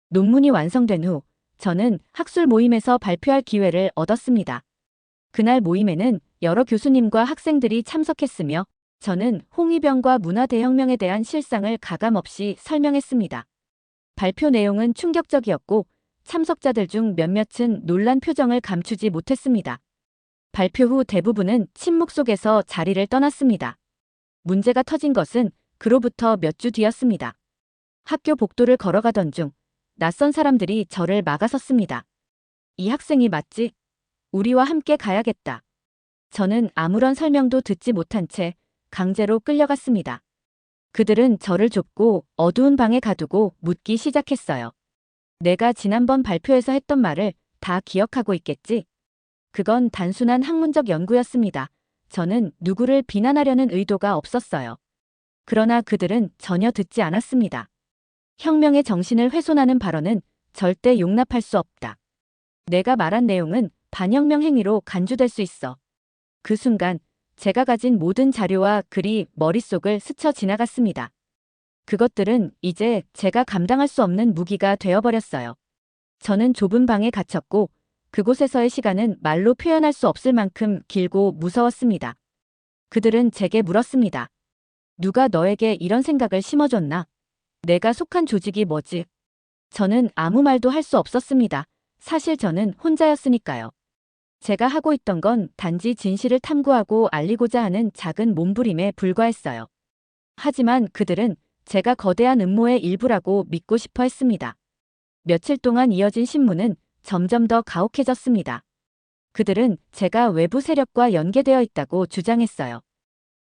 A: 논문이 완성된 후 저는 학술 모임에서 발표할 기회를 얻었습니다. 그날 모임에는 여러 교수님과 학생들이 참석했으며 저는 홍위병과 문화대혁명에 대한 실상을 가감없이 설명했습니다. 발표 내용은 충격적이었고 참석자들 중 몇몇은 놀란 표정을 감추지 못했습니다. 발표 후 대부분은 침묵 속에서 자리를 떠났습니다. 문제가 터진 것은 그로부터 몇 주 뒤였습니다. 학교 복도를 걸어가던 중 낯선 사람들이 저를 막아섰습니다. 이 학생이 맞지? 우리와 함께 가야겠다. 저는 아무런 설명도 듣지 못한 채 강제로 끌려갔습니다. 그들은 저를 좁고 어두운 방에 가두고 묻기 시작했어요. 내가 지난번 발표에서 했던 말을 다 기억하고 있겠지? 그건 단순한 학문적 연구였습니다. 저는 누구를 비난하려는 의도가 없었어요. 그러나 그들은 전혀 듣지 않았습니다. 혁명의 정신을 훼손하는 발언은 절대 용납할 수 없다. 내가 말한 내용은 반혁명 행위로 간주될 수 있어. 그 순간 제가 가진 모든 자료와 글이 머릿속을 스쳐 지나갔습니다. 그것들은 이제 제가 감당할 수 없는 무기가 되어버렸어요. 저는 좁은 방에 갇혔고 그곳에서의 시간은 말로 표현할 수 없을 만큼 길고 무서웠습니다. 그들은 제게 물었습니다. 누가 너에게 이런 생각을 심어줬나? 내가 속한 조직이 뭐지? 저는 아무 말도 할 수 없었습니다. 사실 저는 혼자였으니까요. 제가 하고 있던 건 단지 진실을 탐구하고 알리고자 하는 작은 몸부림에 불과했어요. 하지만 그들은 제가 거대한 음모의 일부라고 믿고 싶어 했습니다. 며칠 동안 이어진 신문은 점점 더 가혹해졌습니다. 그들은 제가 외부 세력과 연계되어 있다고 주장했어요.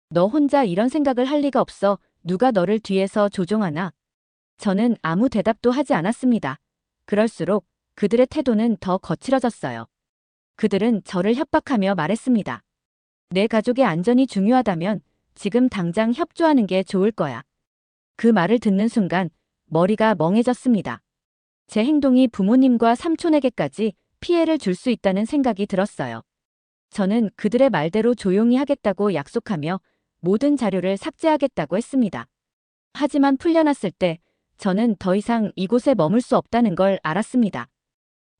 A: 너 혼자 이런 생각을 할 리가 없어. 누가 너를 뒤에서 조종하나? 저는 아무 대답도 하지 않았습니다. 그럴수록 그들의 태도는 더 거칠어졌어요. 그들은 저를 협박하며 말했습니다. 내 가족의 안전이 중요하다면 지금 당장 협조하는 게 좋을 거야. 그 말을 듣는 순간 머리가 멍해졌습니다. 제 행동이 부모님과 삼촌에게까지 피해를 줄 수 있다는 생각이 들었어요. 저는 그들의 말대로 조용히 하겠다고 약속하며 모든 자료를 삭제하겠다고 했습니다. 하지만 풀려났을 때 저는 더 이상 이곳에 머물 수 없다는 걸 알았습니다.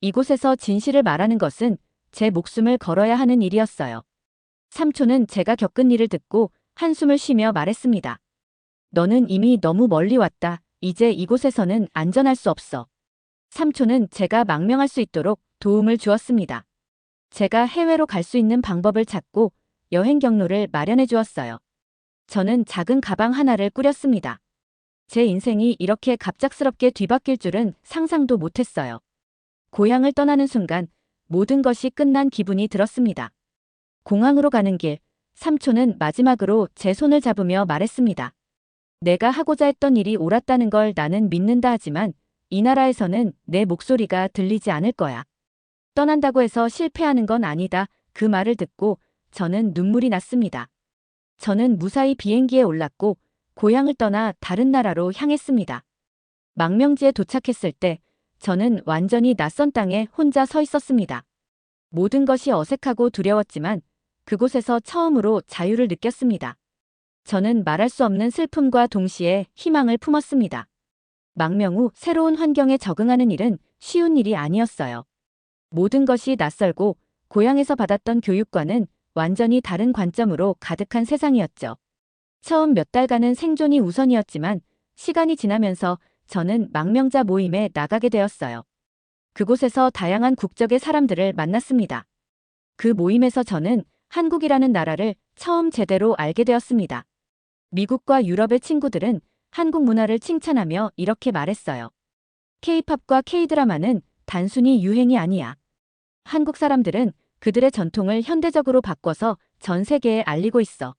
A: 이곳에서 진실을 말하는 것은 제 목숨을 걸어야 하는 일이었어요. 삼촌은 제가 겪은 일을 듣고 한숨을 쉬며 말했습니다. 너는 이미 너무 멀리 왔다. 이제 이곳에서는 안전할 수 없어. 삼촌은 제가 망명할 수 있도록 도움을 주었습니다. 제가 해외로 갈 수 있는 방법을 찾고 여행 경로를 마련해 주었어요. 저는 작은 가방 하나를 꾸렸습니다. 제 인생이 이렇게 갑작스럽게 뒤바뀔 줄은 상상도 못했어요. 고향을 떠나는 순간 모든 것이 끝난 기분이 들었습니다. 공항으로 가는 길, 삼촌은 마지막으로 제 손을 잡으며 말했습니다. 내가 하고자 했던 일이 옳았다는 걸 나는 믿는다 하지만 이 나라에서는 내 목소리가 들리지 않을 거야. 떠난다고 해서 실패하는 건 아니다. 그 말을 듣고 저는 눈물이 났습니다. 저는 무사히 비행기에 올랐고 고향을 떠나 다른 나라로 향했습니다. 망명지에 도착했을 때 저는 완전히 낯선 땅에 혼자 서 있었습니다. 모든 것이 어색하고 두려웠지만 그곳에서 처음으로 자유를 느꼈습니다. 저는 말할 수 없는 슬픔과 동시에 희망을 품었습니다. 망명 후 새로운 환경에 적응하는 일은 쉬운 일이 아니었어요. 모든 것이 낯설고 고향에서 받았던 교육과는 완전히 다른 관점으로 가득한 세상이었죠. 처음 몇 달간은 생존이 우선이었지만 시간이 지나면서 저는 망명자 모임에 나가게 되었어요. 그곳에서 다양한 국적의 사람들을 만났습니다. 그 모임에서 저는 한국이라는 나라를 처음 제대로 알게 되었습니다. 미국과 유럽의 친구들은 한국 문화를 칭찬하며 이렇게 말했어요. K-팝과 K-드라마는 단순히 유행이 아니야. 한국 사람들은 그들의 전통을 현대적으로 바꿔서 전 세계에 알리고 있어.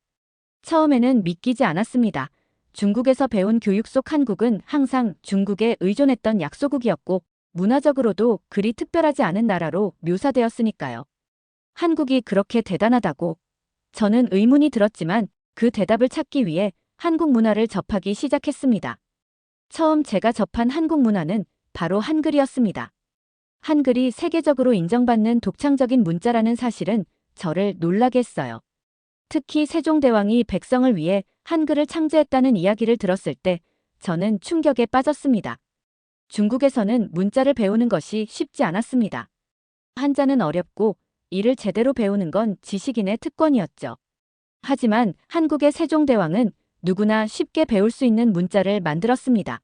A: 처음에는 믿기지 않았습니다. 중국에서 배운 교육 속 한국은 항상 중국에 의존했던 약소국이었고 문화적으로도 그리 특별하지 않은 나라로 묘사되었으니까요. 한국이 그렇게 대단하다고. 저는 의문이 들었지만 그 대답을 찾기 위해 한국 문화를 접하기 시작했습니다. 처음 제가 접한 한국 문화는 바로 한글이었습니다. 한글이 세계적으로 인정받는 독창적인 문자라는 사실은 저를 놀라게 했어요. 특히 세종대왕이 백성을 위해 한글을 창제했다는 이야기를 들었을 때 저는 충격에 빠졌습니다. 중국에서는 문자를 배우는 것이 쉽지 않았습니다. 한자는 어렵고 이를 제대로 배우는 건 지식인의 특권이었죠. 하지만 한국의 세종대왕은 누구나 쉽게 배울 수 있는 문자를 만들었습니다.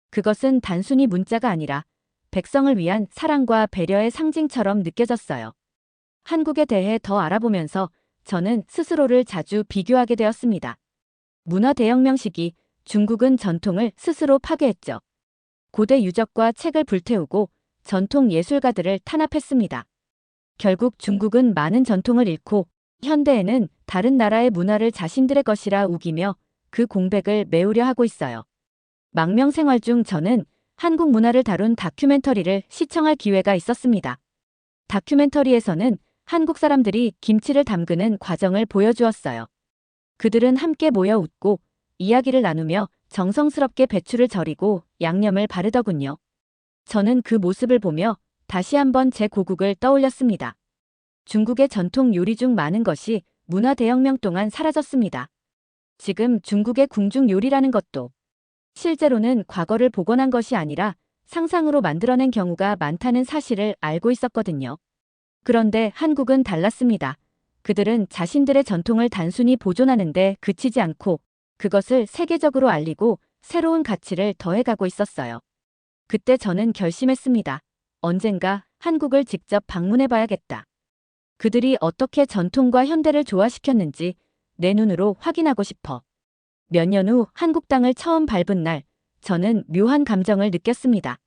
A: 그것은 단순히 문자가 아니라 백성을 위한 사랑과 배려의 상징처럼 느껴졌어요. 한국에 대해 더 알아보면서 저는 스스로를 자주 비교하게 되었습니다. 문화 대혁명 시기 중국은 전통을 스스로 파괴했죠. 고대 유적과 책을 불태우고 전통 예술가들을 탄압했습니다. 결국 중국은 많은 전통을 잃고 현대에는 다른 나라의 문화를 자신들의 것이라 우기며 그 공백을 메우려 하고 있어요. 망명 생활 중 저는 한국 문화를 다룬 다큐멘터리를 시청할 기회가 있었습니다. 다큐멘터리에서는 한국 사람들이 김치를 담그는 과정을 보여주었어요. 그들은 함께 모여 웃고 이야기를 나누며 정성스럽게 배추를 절이고 양념을 바르더군요. 저는 그 모습을 보며 다시 한번 제 고국을 떠올렸습니다. 중국의 전통 요리 중 많은 것이 문화 대혁명 동안 사라졌습니다. 지금 중국의 궁중 요리라는 것도 실제로는 과거를 복원한 것이 아니라 상상으로 만들어낸 경우가 많다는 사실을 알고 있었거든요. 그런데 한국은 달랐습니다. 그들은 자신들의 전통을 단순히 보존하는 데 그치지 않고 그것을 세계적으로 알리고 새로운 가치를 더해가고 있었어요. 그때 저는 결심했습니다. 언젠가 한국을 직접 방문해봐야겠다. 그들이 어떻게 전통과 현대를 조화시켰는지 내 눈으로 확인하고 싶어. 몇 년 후 한국 땅을 처음 밟은 날, 저는 묘한 감정을 느꼈습니다.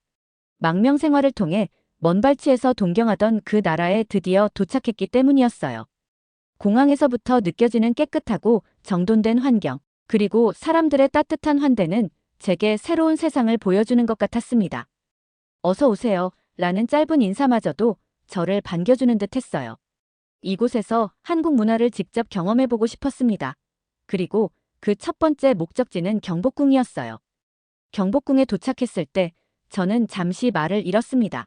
A: 망명 생활을 통해 먼 발치에서 동경하던 그 나라에 드디어 도착했기 때문이었어요. 공항에서부터 느껴지는 깨끗하고 정돈된 환경, 그리고 사람들의 따뜻한 환대는 제게 새로운 세상을 보여주는 것 같았습니다. 어서 오세요 라는 짧은 인사마저도 저를 반겨주는 듯 했어요. 이곳에서 한국 문화를 직접 경험해보고 싶었습니다. 그리고 그 첫 번째 목적지는 경복궁이었어요. 경복궁에 도착했을 때 저는 잠시 말을 잃었습니다.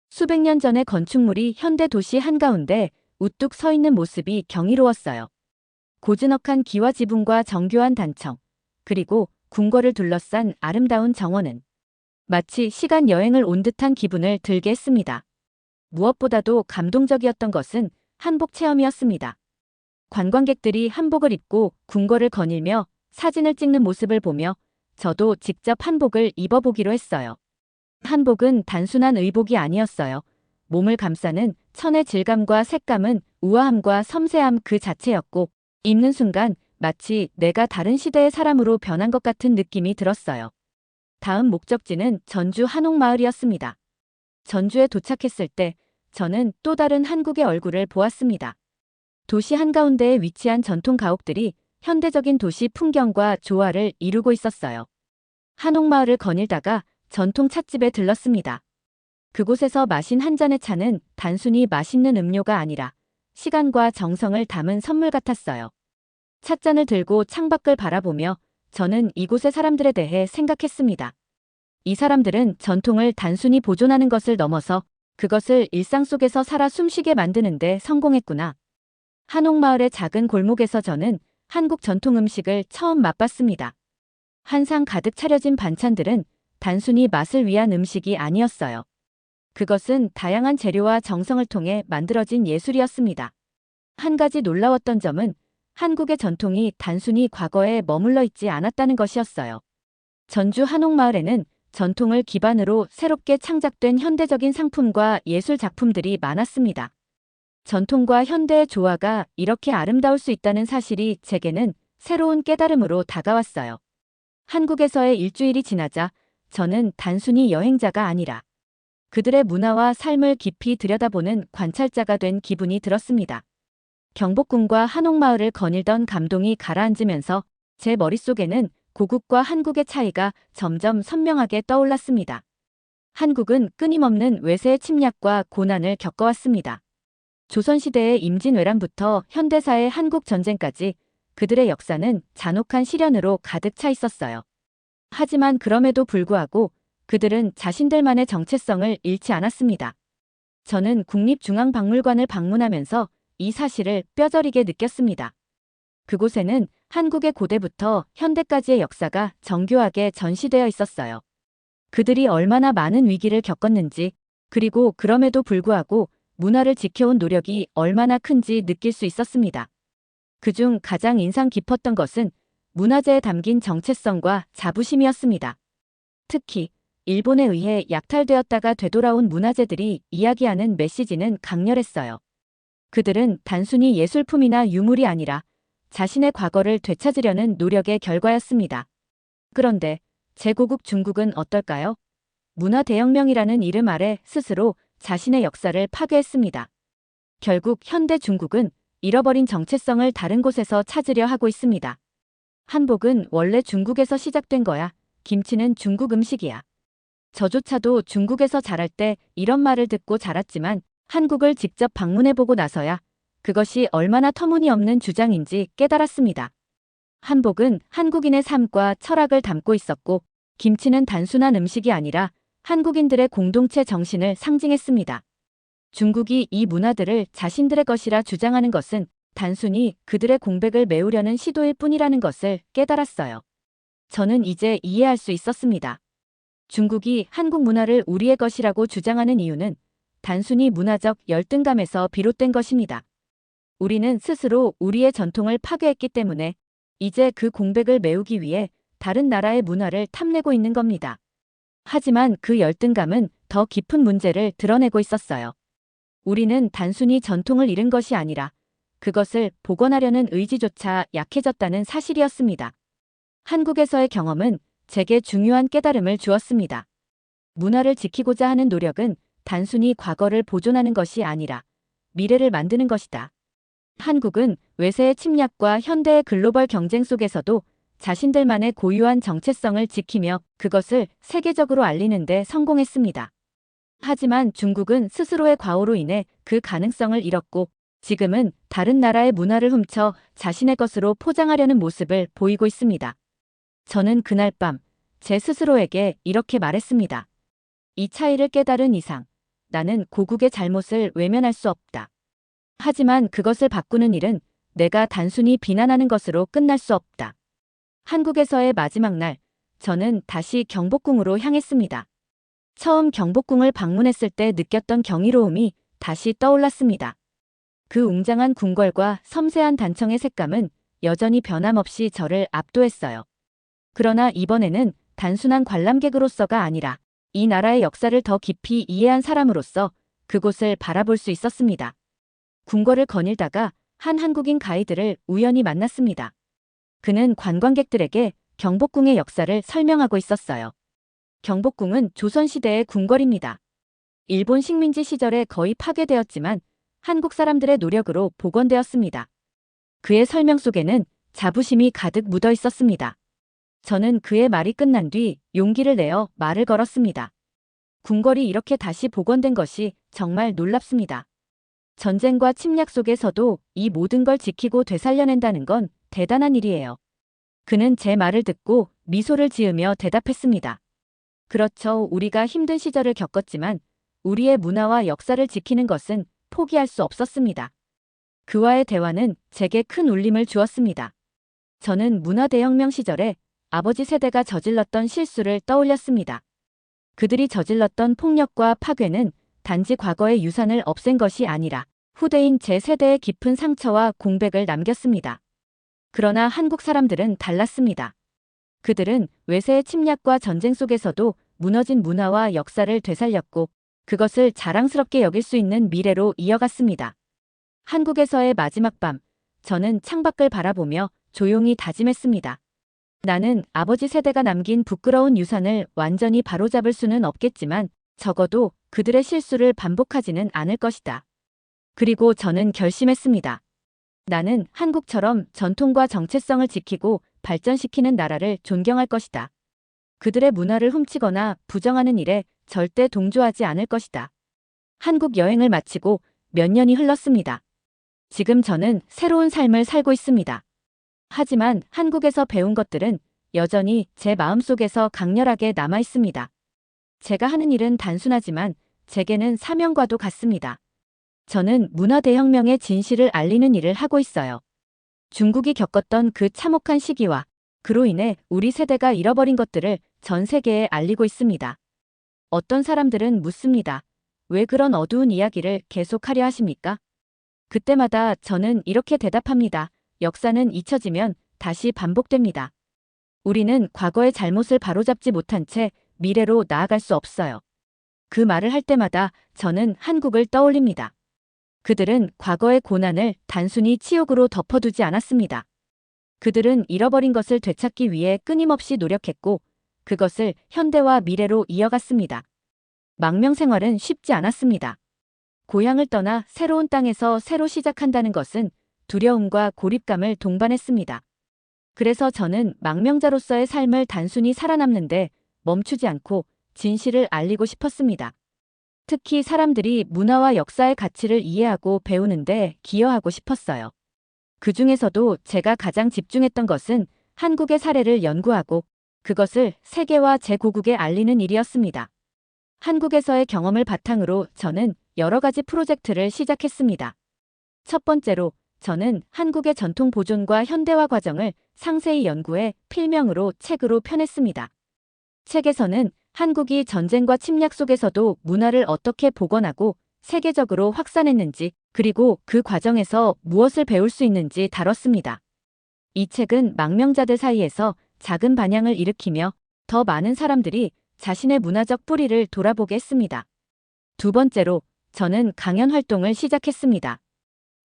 A: 수백 년 전의 건축물이 현대 도시 한가운데 우뚝 서 있는 모습이 경이로웠어요. 고즈넉한 기와 지붕과 정교한 단청, 그리고 궁궐을 둘러싼 아름다운 정원은 마치 시간 여행을 온 듯한 기분을 들게 했습니다. 무엇보다도 감동적이었던 것은 한복 체험이었습니다. 관광객들이 한복을 입고 궁궐을 거닐며 사진을 찍는 모습을 보며 저도 직접 한복을 입어보기로 했어요. 한복은 단순한 의복이 아니었어요. 몸을 감싸는 천의 질감과 색감은 우아함과 섬세함 그 자체였고 입는 순간 마치 내가 다른 시대의 사람으로 변한 것 같은 느낌이 들었어요. 다음 목적지는 전주 한옥마을이었습니다. 전주에 도착했을 때 저는 또 다른 한국의 얼굴을 보았습니다. 도시 한가운데에 위치한 전통 가옥들이 현대적인 도시 풍경과 조화를 이루고 있었어요. 한옥마을을 거닐다가 전통 찻집에 들렀습니다. 그곳에서 마신 한 잔의 차는 단순히 맛있는 음료가 아니라 시간과 정성을 담은 선물 같았어요. 찻잔을 들고 창밖을 바라보며 저는 이곳의 사람들에 대해 생각했습니다. 이 사람들은 전통을 단순히 보존하는 것을 넘어서 그것을 일상 속에서 살아 숨쉬게 만드는 데 성공했구나. 한옥마을의 작은 골목에서 저는 한국 전통 음식을 처음 맛봤습니다. 한상 가득 차려진 반찬들은 단순히 맛을 위한 음식이 아니었어요. 그것은 다양한 재료와 정성을 통해 만들어진 예술이었습니다. 한 가지 놀라웠던 점은 한국의 전통이 단순히 과거에 머물러 있지 않았다는 것이었어요. 전주 한옥마을에는 전통을 기반으로 새롭게 창작된 현대적인 상품과 예술 작품들이 많았습니다. 전통과 현대의 조화가 이렇게 아름다울 수 있다는 사실이 제게는 새로운 깨달음으로 다가왔어요. 한국에서의 일주일이 지나자 저는 단순히 여행자가 아니라 그들의 문화와 삶을 깊이 들여다보는 관찰자가 된 기분이 들었습니다. 경복궁과 한옥마을을 거닐던 감동이 가라앉으면서 제 머릿속에는 고국과 한국의 차이가 점점 선명하게 떠올랐습니다. 한국은 끊임없는 외세의 침략과 고난을 겪어왔습니다. 조선시대의 임진왜란부터 현대사의 한국전쟁까지 그들의 역사는 잔혹한 시련으로 가득 차 있었어요. 하지만 그럼에도 불구하고 그들은 자신들만의 정체성을 잃지 않았습니다. 저는 국립중앙박물관을 방문하면서 이 사실을 뼈저리게 느꼈습니다. 그곳에는 한국의 고대부터 현대까지의 역사가 정교하게 전시되어 있었어요. 그들이 얼마나 많은 위기를 겪었는지, 그리고 그럼에도 불구하고 문화를 지켜온 노력이 얼마나 큰지 느낄 수 있었습니다. 그중 가장 인상 깊었던 것은 문화재에 담긴 정체성과 자부심이었습니다. 특히 일본에 의해 약탈되었다가 되돌아온 문화재들이 이야기하는 메시지는 강렬했어요. 그들은 단순히 예술품이나 유물이 아니라 자신의 과거를 되찾으려는 노력의 결과였습니다. 그런데 제고국 중국은 어떨까요? 문화 대혁명이라는 이름 아래 스스로 자신의 역사를 파괴했습니다. 결국 현대 중국은 잃어버린 정체성을 다른 곳에서 찾으려 하고 있습니다. 한복은 원래 중국에서 시작된 거야. 김치는 중국 음식이야. 저조차도 중국에서 자랄 때 이런 말을 듣고 자랐지만 한국을 직접 방문해보고 나서야 그것이 얼마나 터무니없는 주장인지 깨달았습니다. 한복은 한국인의 삶과 철학을 담고 있었고 김치는 단순한 음식이 아니라 한국인들의 공동체 정신을 상징했습니다. 중국이 이 문화들을 자신들의 것이라 주장하는 것은 단순히 그들의 공백을 메우려는 시도일 뿐이라는 것을 깨달았어요. 저는 이제 이해할 수 있었습니다. 중국이 한국 문화를 우리의 것이라고 주장하는 이유는 단순히 문화적 열등감에서 비롯된 것입니다. 우리는 스스로 우리의 전통을 파괴했기 때문에 이제 그 공백을 메우기 위해 다른 나라의 문화를 탐내고 있는 겁니다. 하지만 그 열등감은 더 깊은 문제를 드러내고 있었어요. 우리는 단순히 전통을 잃은 것이 아니라 그것을 복원하려는 의지조차 약해졌다는 사실이었습니다. 한국에서의 경험은 제게 중요한 깨달음을 주었습니다. 문화를 지키고자 하는 노력은 단순히 과거를 보존하는 것이 아니라 미래를 만드는 것이다. 한국은 외세의 침략과 현대의 글로벌 경쟁 속에서도 자신들만의 고유한 정체성을 지키며 그것을 세계적으로 알리는 데 성공했습니다. 하지만 중국은 스스로의 과오로 인해 그 가능성을 잃었고 지금은 다른 나라의 문화를 훔쳐 자신의 것으로 포장하려는 모습을 보이고 있습니다. 저는 그날 밤 제 스스로에게 이렇게 말했습니다. 이 차이를 깨달은 이상 나는 고국의 잘못을 외면할 수 없다. 하지만 그것을 바꾸는 일은 내가 단순히 비난하는 것으로 끝날 수 없다. 한국에서의 마지막 날, 저는 다시 경복궁으로 향했습니다. 처음 경복궁을 방문했을 때 느꼈던 경이로움이 다시 떠올랐습니다. 그 웅장한 궁궐과 섬세한 단청의 색감은 여전히 변함없이 저를 압도했어요. 그러나 이번에는 단순한 관람객으로서가 아니라 이 나라의 역사를 더 깊이 이해한 사람으로서 그곳을 바라볼 수 있었습니다. 궁궐을 거닐다가 한 한국인 가이드를 우연히 만났습니다. 그는 관광객들에게 경복궁의 역사를 설명하고 있었어요. 경복궁은 조선시대의 궁궐입니다. 일본 식민지 시절에 거의 파괴되었지만 한국 사람들의 노력으로 복원되었습니다. 그의 설명 속에는 자부심이 가득 묻어 있었습니다. 저는 그의 말이 끝난 뒤 용기를 내어 말을 걸었습니다. 궁궐이 이렇게 다시 복원된 것이 정말 놀랍습니다. 전쟁과 침략 속에서도 이 모든 걸 지키고 되살려낸다는 건 대단한 일이에요. 그는 제 말을 듣고 미소를 지으며 대답했습니다. 그렇죠. 우리가 힘든 시절을 겪었지만 우리의 문화와 역사를 지키는 것은 포기할 수 없었습니다. 그와의 대화는 제게 큰 울림을 주었습니다. 저는 문화대혁명 시절에 아버지 세대가 저질렀던 실수를 떠올렸습니다. 그들이 저질렀던 폭력과 파괴는 단지 과거의 유산을 없앤 것이 아니라 후대인 제 세대의 깊은 상처와 공백을 남겼습니다. 그러나 한국 사람들은 달랐습니다. 그들은 외세의 침략과 전쟁 속에서도 무너진 문화와 역사를 되살렸고 그것을 자랑스럽게 여길 수 있는 미래로 이어갔습니다. 한국에서의 마지막 밤, 저는 창밖을 바라보며 조용히 다짐했습니다. 나는 아버지 세대가 남긴 부끄러운 유산을 완전히 바로잡을 수는 없겠지만 적어도 그들의 실수를 반복하지는 않을 것이다. 그리고 저는 결심했습니다. 나는 한국처럼 전통과 정체성을 지키고 발전시키는 나라를 존경할 것이다. 그들의 문화를 훔치거나 부정하는 일에 절대 동조하지 않을 것이다. 한국 여행을 마치고 몇 년이 흘렀습니다. 지금 저는 새로운 삶을 살고 있습니다. 하지만 한국에서 배운 것들은 여전히 제 마음속에서 강렬하게 남아 있습니다. 제가 하는 일은 단순하지만 제게는 사명과도 같습니다. 저는 문화대혁명의 진실을 알리는 일을 하고 있어요. 중국이 겪었던 그 참혹한 시기와 그로 인해 우리 세대가 잃어버린 것들을 전 세계에 알리고 있습니다. 어떤 사람들은 묻습니다. 왜 그런 어두운 이야기를 계속하려 하십니까? 그때마다 저는 이렇게 대답합니다. 역사는 잊혀지면 다시 반복됩니다. 우리는 과거의 잘못을 바로잡지 못한 채 미래로 나아갈 수 없어요. 그 말을 할 때마다 저는 한국을 떠올립니다. 그들은 과거의 고난을 단순히 치욕으로 덮어두지 않았습니다. 그들은 잃어버린 것을 되찾기 위해 끊임없이 노력했고 그것을 현대와 미래로 이어갔습니다. 망명 생활은 쉽지 않았습니다. 고향을 떠나 새로운 땅에서 새로 시작한다는 것은 두려움과 고립감을 동반했습니다. 그래서 저는 망명자로서의 삶을 단순히 살아남는데 멈추지 않고 진실을 알리고 싶었습니다. 특히 사람들이 문화와 역사의 가치를 이해하고 배우는데 기여하고 싶었어요. 그 중에서도 제가 가장 집중했던 것은 한국의 사례를 연구하고 그것을 세계와 제고국에 알리는 일이었습니다. 한국에서의 경험을 바탕으로 저는 여러 가지 프로젝트를 시작했습니다. 첫 번째로 저는 한국의 전통 보존과 현대화 과정을 상세히 연구해 필명으로 책으로 펴냈습니다. 책에서는 한국이 전쟁과 침략 속에서도 문화를 어떻게 복원하고 세계적으로 확산했는지, 그리고 그 과정에서 무엇을 배울 수 있는지 다뤘습니다. 이 책은 망명자들 사이에서 작은 반향을 일으키며 더 많은 사람들이 자신의 문화적 뿌리를 돌아보게 했습니다. 두 번째로 저는 강연 활동을 시작했습니다.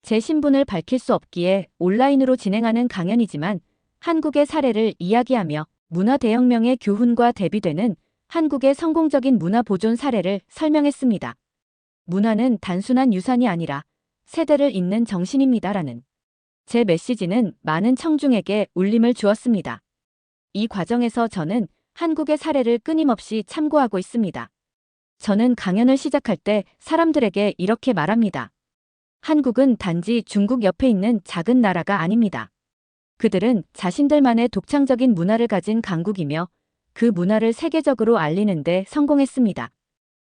A: 제 신분을 밝힐 수 없기에 온라인으로 진행하는 강연이지만 한국의 사례를 이야기하며 문화 대혁명의 교훈과 대비되는 한국의 성공적인 문화 보존 사례를 설명했습니다. 문화는 단순한 유산이 아니라 세대를 잇는 정신입니다라는 제 메시지는 많은 청중에게 울림을 주었습니다. 이 과정에서 저는 한국의 사례를 끊임없이 참고하고 있습니다. 저는 강연을 시작할 때 사람들에게 이렇게 말합니다. 한국은 단지 중국 옆에 있는 작은 나라가 아닙니다. 그들은 자신들만의 독창적인 문화를 가진 강국이며 그 문화를 세계적으로 알리는 데 성공했습니다.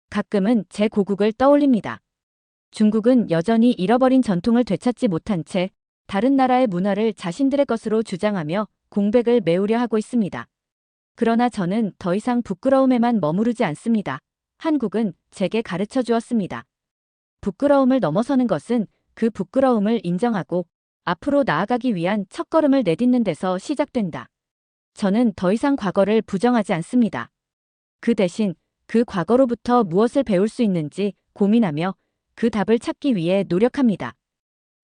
A: 가끔은 제 고국을 떠올립니다. 중국은 여전히 잃어버린 전통을 되찾지 못한 채 다른 나라의 문화를 자신들의 것으로 주장하며 공백을 메우려 하고 있습니다. 그러나 저는 더 이상 부끄러움에만 머무르지 않습니다. 한국은 제게 가르쳐 주었습니다. 부끄러움을 넘어서는 것은 그 부끄러움을 인정하고 앞으로 나아가기 위한 첫걸음을 내딛는 데서 시작된다. 저는 더 이상 과거를 부정하지 않습니다. 그 대신 그 과거로부터 무엇을 배울 수 있는지 고민하며 그 답을 찾기 위해 노력합니다.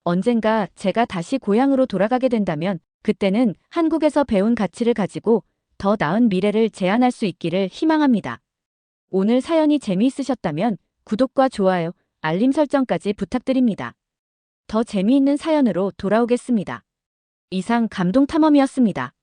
A: 언젠가 제가 다시 고향으로 돌아가게 된다면 그때는 한국에서 배운 가치를 가지고 더 나은 미래를 제안할 수 있기를 희망합니다. 오늘 사연이 재미있으셨다면 구독과 좋아요, 알림 설정까지 부탁드립니다. 더 재미있는 사연으로 돌아오겠습니다. 이상 감동탐험이었습니다.